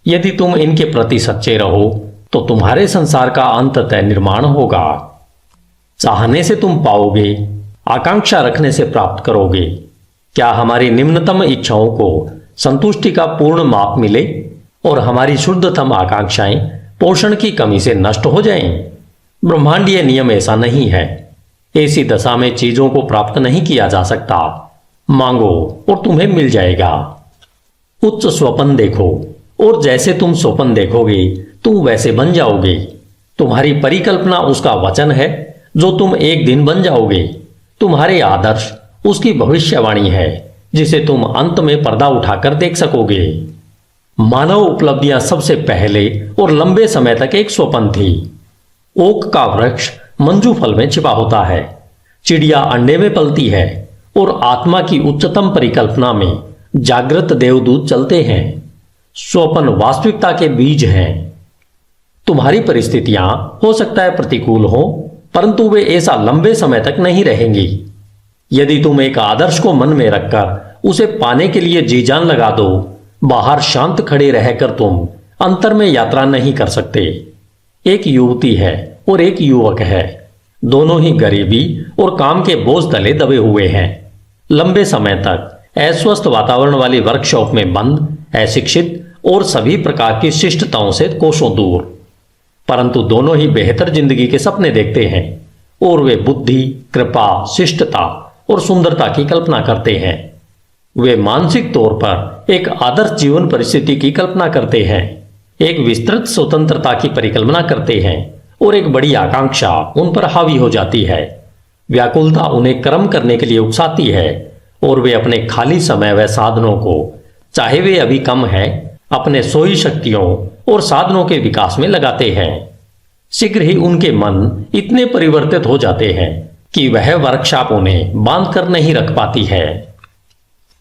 यदि तुम इनके प्रति सच्चे रहो तो तुम्हारे संसार का अंततः निर्माण होगा। चाहने से तुम पाओगे, आकांक्षा रखने से प्राप्त करोगे। क्या हमारी निम्नतम इच्छाओं को संतुष्टि का पूर्ण माप मिले और हमारी शुद्धतम आकांक्षाएं पोषण की कमी से नष्ट हो जाएं। ब्रह्मांडीय नियम ऐसा नहीं है। ऐसी दशा में चीजों को प्राप्त नहीं किया जा सकता। मांगो और तुम्हें मिल जाएगा। उच्च स्वप्न देखो और जैसे तुम स्वप्न देखोगे तुम वैसे बन जाओगे। तुम्हारी परिकल्पना उसका वचन है जो तुम एक दिन बन जाओगे। तुम्हारे आदर्श उसकी भविष्यवाणी है जिसे तुम अंत में पर्दा उठाकर देख सकोगे। मानव उपलब्धियां सबसे पहले और लंबे समय तक एक स्वप्न थी। ओक का वृक्ष मंजू फल में छिपा होता है, चिड़िया अंडे में पलती है और आत्मा की उच्चतम परिकल्पना में जागृत देवदूत चलते हैं। स्वप्न वास्तविकता के बीज हैं। तुम्हारी परिस्थितियां हो सकता है प्रतिकूल हो, परंतु वे ऐसा लंबे समय तक नहीं रहेंगी। यदि तुम एक आदर्श को मन में रखकर उसे पाने के लिए जी जान लगा दो, बाहर शांत खड़े रहकर तुम अंतर में यात्रा नहीं कर सकते। एक युवती है और एक युवक है। दोनों ही गरीबी और काम के बोझ तले दबे हुए हैं। लंबे समय तक अस्वस्थ वातावरण वाली वर्कशॉप में बंद, अशिक्षित और सभी प्रकार की शिष्टताओं से कोसों दूर। परंतु दोनों ही बेहतर जिंदगी के सपने देखते हैं और वे बुद्धि, कृपा, शिष्टता और सुंदरता की कल्पना करते हैं। वे मानसिक तौर पर एक आदर्श जीवन परिस्थिति की कल्पना करते हैं, एक विस्तृत स्वतंत्रता की परिकल्पना करते हैं और एक बड़ी आकांक्षा उन पर हावी हो जाती है। व्याकुलता उन्हें कर्म करने के लिए उकसाती है और वे अपने खाली समय व साधनों को, चाहे वे अभी कम है, अपने सोई शक्तियों और साधनों के विकास में लगाते हैं। शीघ्र ही उनके मन इतने परिवर्तित हो जाते हैं कि वह वर्कशॉप उन्हें बांध कर नहीं रख पाती है।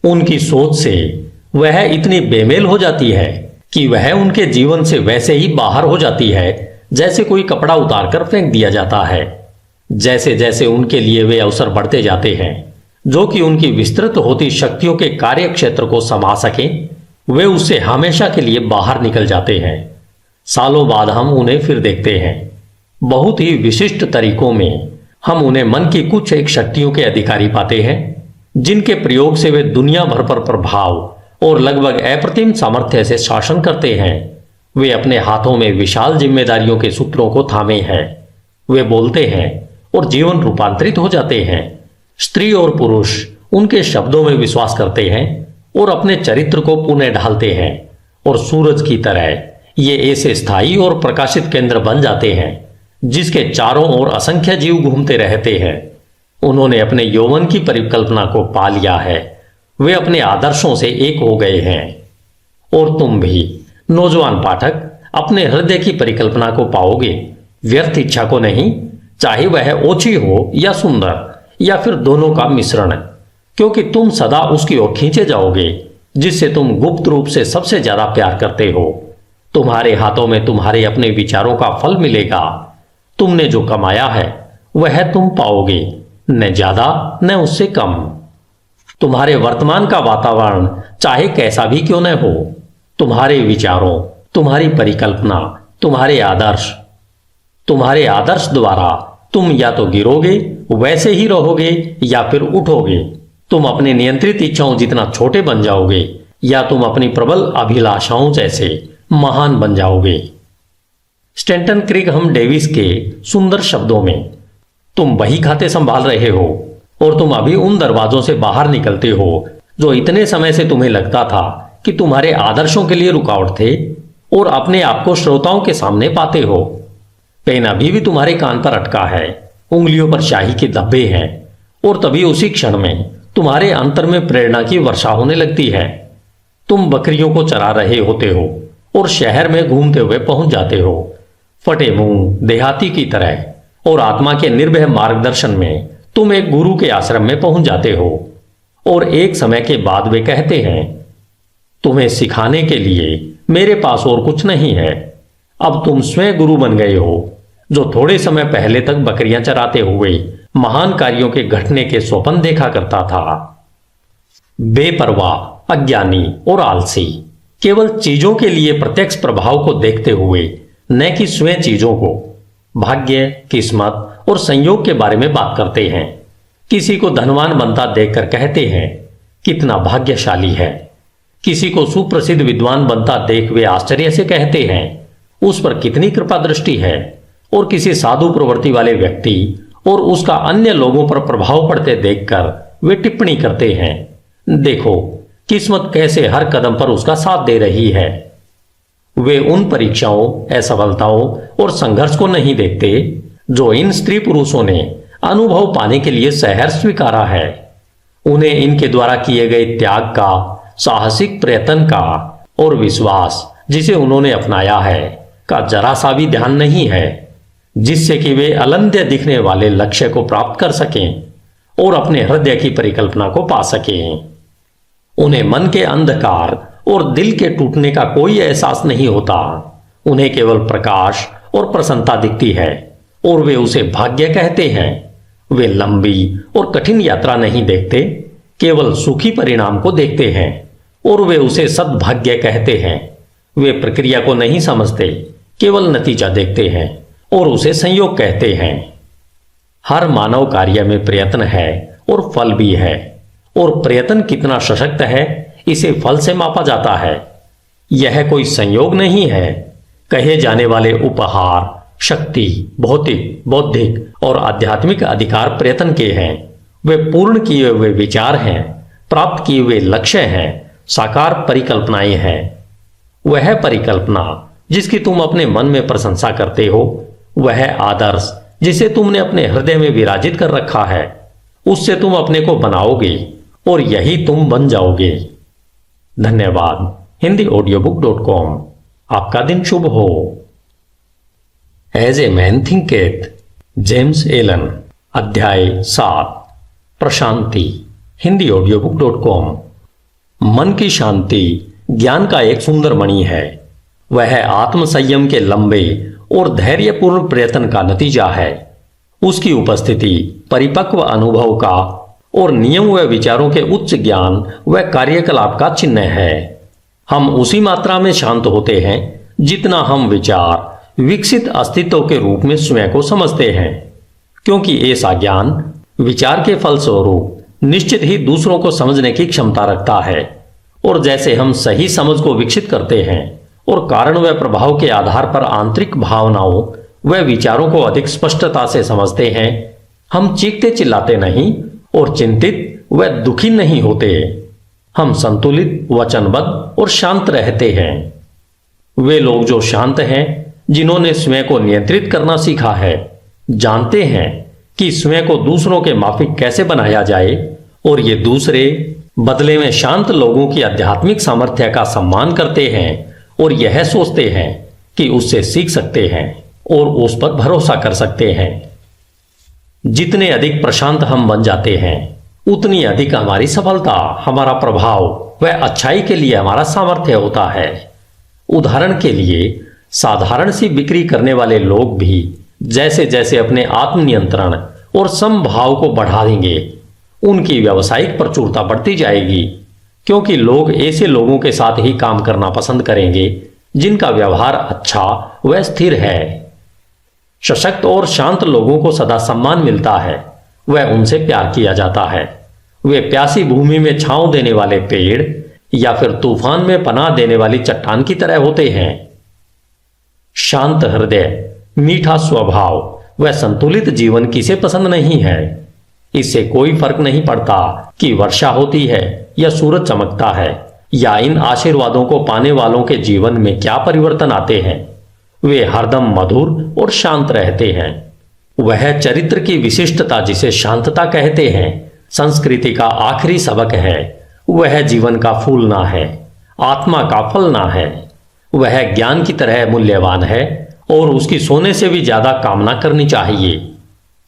उनकी सोच से वह इतनी बेमेल हो जाती है कि वह उनके जीवन से वैसे ही बाहर हो जाती है जैसे कोई कपड़ा उतारकर फेंक दिया जाता है। जैसे जैसे उनके लिए वे अवसर बढ़ते जाते हैं जो कि उनकी विस्तृत होती शक्तियों के कार्य क्षेत्र को समा सकें, वे उससे हमेशा के लिए बाहर निकल जाते हैं। सालों बाद हम उन्हें फिर देखते हैं। बहुत ही विशिष्ट तरीकों में हम उन्हें मन की कुछ एक शक्तियों के अधिकारी पाते हैं जिनके प्रयोग से वे दुनिया भर पर प्रभाव और लगभग अप्रतिम सामर्थ्य से शासन करते हैं। वे अपने हाथों में विशाल जिम्मेदारियों के सूत्रों को थामे हैं। वे बोलते हैं और जीवन रूपांतरित हो जाते हैं। स्त्री और पुरुष उनके शब्दों में विश्वास करते हैं और अपने चरित्र को पुनः ढालते हैं और सूरज की तरह ये ऐसे स्थायी और प्रकाशित केंद्र बन जाते हैं जिसके चारों ओर असंख्य जीव घूमते रहते हैं। उन्होंने अपने यौवन की परिकल्पना को पा लिया है। वे अपने आदर्शों से एक हो गए हैं। और तुम भी नौजवान पाठक अपने हृदय की परिकल्पना को पाओगे, व्यर्थ इच्छा को नहीं, चाहे वह ओछी हो या सुंदर या फिर दोनों का मिश्रण, क्योंकि तुम सदा उसकी ओर खींचे जाओगे जिससे तुम गुप्त रूप से सबसे ज्यादा प्यार करते हो। तुम्हारे हाथों में तुम्हारे अपने विचारों का फल मिलेगा। तुमने जो कमाया है वह तुम पाओगे, न ज्यादा न उससे कम। तुम्हारे वर्तमान का वातावरण चाहे कैसा भी क्यों न हो, तुम्हारे विचारों, तुम्हारी परिकल्पना, तुम्हारे आदर्श द्वारा तुम या तो गिरोगे, वैसे ही रहोगे, या फिर उठोगे। तुम अपने नियंत्रित इच्छाओं जितना छोटे बन जाओगे या तुम अपनी प्रबल अभिलाषाओं जैसे महान बन जाओगे। स्टैंटन क्रिगहम डेविस के सुंदर शब्दों में, तुम वही खाते संभाल रहे हो और तुम अभी उन दरवाजों से बाहर निकलते हो जो इतने समय से तुम्हें लगता था कि तुम्हारे आदर्शों के लिए रुकावट थे, और अपने आप को श्रोताओं के सामने पाते हो। पेन अभी भी तुम्हारे कान पर अटका है, उंगलियों पर शाही के धब्बे हैं, और तभी उसी क्षण में तुम्हारे अंतर में प्रेरणा की वर्षा होने लगती है। तुम बकरियों को चरा रहे होते हो और शहर में घूमते हुए पहुंच जाते हो, फटे मुंह देहाती की तरह, और आत्मा के निर्भय मार्गदर्शन में तुम एक गुरु के आश्रम में पहुंच जाते हो। और एक समय के बाद वे कहते हैं, तुम्हें सिखाने के लिए मेरे पास और कुछ नहीं है। अब तुम स्वयं गुरु बन गए हो, जो थोड़े समय पहले तक बकरियां चराते हुए महान कार्यों के घटने के स्वप्न देखा करता था। बेपरवाह, अज्ञानी और आलसी केवल चीजों के लिए प्रत्यक्ष प्रभाव को देखते हुए, न कि स्वयं चीजों को, भाग्य, किस्मत और संयोग के बारे में बात करते हैं। किसी को धनवान बनता देखकर कहते हैं, कितना भाग्यशाली है। किसी को सुप्रसिद्ध विद्वान बनता देख वे आश्चर्य से कहते हैं, उस पर कितनी कृपा दृष्टि है। और किसी साधु प्रवृत्ति वाले व्यक्ति और उसका अन्य लोगों पर प्रभाव पड़ते देखकर वे टिप्पणी करते हैं, देखो किस्मत कैसे हर कदम पर उसका साथ दे रही है। वे उन परीक्षाओं, असफलताओं और संघर्ष को नहीं देखते जो इन स्त्री पुरुषों ने अनुभव पाने के लिए सहर्ष स्वीकारा है। उन्हें इनके द्वारा किए गए त्याग का, साहसिक प्रयत्न का और विश्वास जिसे उन्होंने अपनाया है का जरा सा भी ध्यान नहीं है, जिससे कि वे अलंध्य दिखने वाले लक्ष्य को प्राप्त कर सकें और अपने हृदय की परिकल्पना को पा सकें। उन्हें मन के अंधकार और दिल के टूटने का कोई एहसास नहीं होता। उन्हें केवल प्रकाश और प्रसन्नता दिखती है और वे उसे भाग्य कहते हैं। वे लंबी और कठिन यात्रा नहीं देखते, केवल सुखी परिणाम को देखते हैं और वे उसे सद्भाग्य कहते हैं। वे प्रक्रिया को नहीं समझते, केवल नतीजा देखते हैं और उसे संयोग कहते हैं। हर मानव कार्य में प्रयत्न है और फल भी है, और प्रयत्न कितना सशक्त है इसे फल से मापा जाता है। यह कोई संयोग नहीं है। कहे जाने वाले उपहार, शक्ति, भौतिक, बौद्धिक और आध्यात्मिक अधिकार प्रयत्न के हैं। वे पूर्ण किए हुए विचार हैं, प्राप्त किए हुए लक्ष्य हैं, साकार परिकल्पनाएं हैं। वह परिकल्पना जिसकी तुम अपने मन में प्रशंसा करते हो, वह आदर्श जिसे तुमने अपने हृदय में विराजित कर रखा है, उससे तुम अपने को बनाओगे और यही तुम बन जाओगे। धन्यवाद। HindiAudiobook.com। आपका दिन शुभ हो। As a man thinketh, James Allen. अध्याय 7, प्रशांति। HindiAudiobook.com। मन की शांति ज्ञान का एक सुंदर मणि है। वह आत्मसंयम के लंबे और धैर्यपूर्ण प्रयत्न का नतीजा है। उसकी उपस्थिति परिपक्व अनुभव का और नियम व विचारों के उच्च ज्ञान व कार्यकलाप का चिन्ह है। हम उसी मात्रा में शांत होते हैं जितना हम विचार विकसित अस्तित्व के रूप में स्वयं को समझते हैं, क्योंकि ऐसा ज्ञान विचार के फलस्वरूप निश्चित ही दूसरों को समझने की क्षमता रखता है। और जैसे हम सही समझ को विकसित करते हैं और कारण व प्रभाव के आधार पर आंतरिक भावनाओं व विचारों को अधिक स्पष्टता से समझते हैं, हम चीखते चिल्लाते नहीं और चिंतित व दुखी नहीं होते। हम संतुलित, वचनबद्ध और शांत रहते हैं। वे लोग जो शांत हैं, जिन्होंने स्वयं को नियंत्रित करना सीखा है, जानते हैं कि स्वयं को दूसरों के माफिक कैसे बनाया जाए, और ये दूसरे बदले में शांत लोगों की आध्यात्मिक सामर्थ्य का सम्मान करते हैं और यह सोचते हैं कि उससे सीख सकते हैं और उस पर भरोसा कर सकते हैं। जितने अधिक प्रशांत हम बन जाते हैं, उतनी अधिक हमारी सफलता, हमारा प्रभाव व अच्छाई के लिए हमारा सामर्थ्य होता है। उदाहरण के लिए, साधारण सी बिक्री करने वाले लोग भी जैसे जैसे अपने आत्मनियंत्रण और समभाव को बढ़ा देंगे, उनकी व्यावसायिक प्रचुरता बढ़ती जाएगी, क्योंकि लोग ऐसे लोगों के साथ ही काम करना पसंद करेंगे जिनका व्यवहार अच्छा व स्थिर है। सशक्त और शांत लोगों को सदा सम्मान मिलता है, वह उनसे प्यार किया जाता है। वे प्यासी भूमि में छांव देने वाले पेड़ या फिर तूफान में पनाह देने वाली चट्टान की तरह होते हैं। शांत हृदय, मीठा स्वभाव व संतुलित जीवन किसे पसंद नहीं है। इससे कोई फर्क नहीं पड़ता कि वर्षा होती है या सूरज चमकता है, या इन आशीर्वादों को पाने वालों के जीवन में क्या परिवर्तन आते हैं। वे हरदम मधुर और शांत रहते हैं। वह चरित्र की विशिष्टता जिसे शांतता कहते हैं, संस्कृति का आखिरी सबक है। वह जीवन का फूलना है, आत्मा का फलना है। वह ज्ञान की तरह मूल्यवान है और उसकी सोने से भी ज्यादा कामना करनी चाहिए।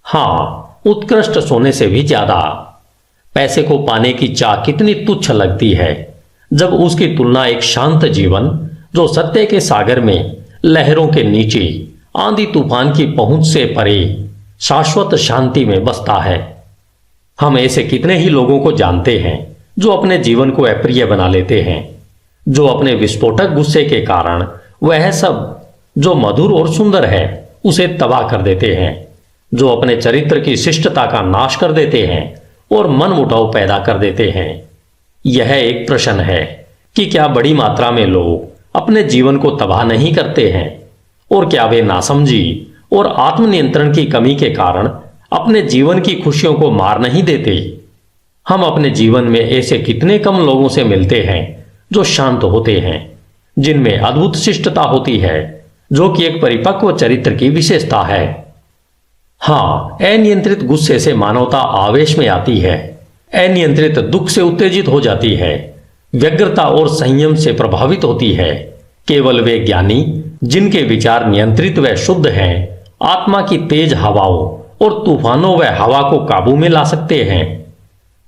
हाँ, उत्कृष्ट सोने से भी ज्यादा। पैसे को पाने की चाह कितनी तुच्छ लगती है जब उसकी तुलना एक शांत जीवन, जो सत्य के सागर में लहरों के नीचे आंधी तूफान की पहुंच से परे शाश्वत शांति में बसता है। हम ऐसे कितने ही लोगों को जानते हैं जो अपने जीवन को अप्रिय बना लेते हैं, जो अपने विस्फोटक गुस्से के कारण वह सब जो मधुर और सुंदर है उसे तबाह कर देते हैं, जो अपने चरित्र की शिष्टता का नाश कर देते हैं और मनमुटाव पैदा कर देते हैं। यह एक प्रश्न है कि क्या बड़ी मात्रा में लोग अपने जीवन को तबाह नहीं करते हैं, और क्या वे नासमझी और आत्मनियंत्रण की कमी के कारण अपने जीवन की खुशियों को मार नहीं देते। हम अपने जीवन में ऐसे कितने कम लोगों से मिलते हैं जो शांत होते हैं, जिनमें अद्भुत शिष्टता होती है, जो कि एक परिपक्व चरित्र की विशेषता है। हाँ, अनियंत्रित गुस्से से मानवता आवेश में आती है, अनियंत्रित दुख से उत्तेजित हो जाती है, व्यग्रता और संयम से प्रभावित होती है। केवल वे ज्ञानी जिनके विचार नियंत्रित व शुद्ध हैं, आत्मा की तेज हवाओं और तूफानों व हवा को काबू में ला सकते हैं।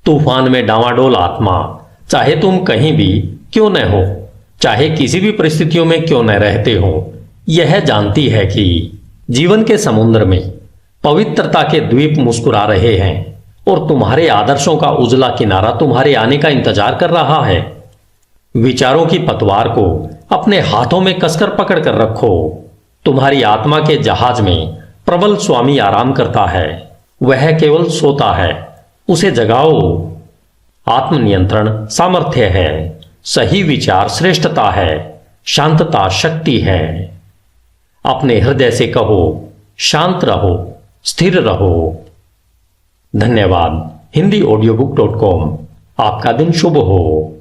तूफान में डांवाडोल आत्मा, चाहे तुम कहीं भी क्यों न हो, चाहे किसी भी परिस्थितियों में क्यों न रहते हो, यह जानती है कि जीवन के समुद्र में पवित्रता के द्वीप मुस्कुरा रहे हैं और तुम्हारे आदर्शों का उजला किनारा तुम्हारे आने का इंतजार कर रहा है। विचारों की पतवार को अपने हाथों में कसकर पकड़ कर रखो। तुम्हारी आत्मा के जहाज में प्रबल स्वामी आराम करता है, वह केवल सोता है, उसे जगाओ। आत्मनियंत्रण सामर्थ्य है, सही विचार श्रेष्ठता है, शांतता शक्ति है। अपने हृदय से कहो, शांत रहो, स्थिर रहो। धन्यवाद। HindiAudiobook.com। आपका दिन शुभ हो।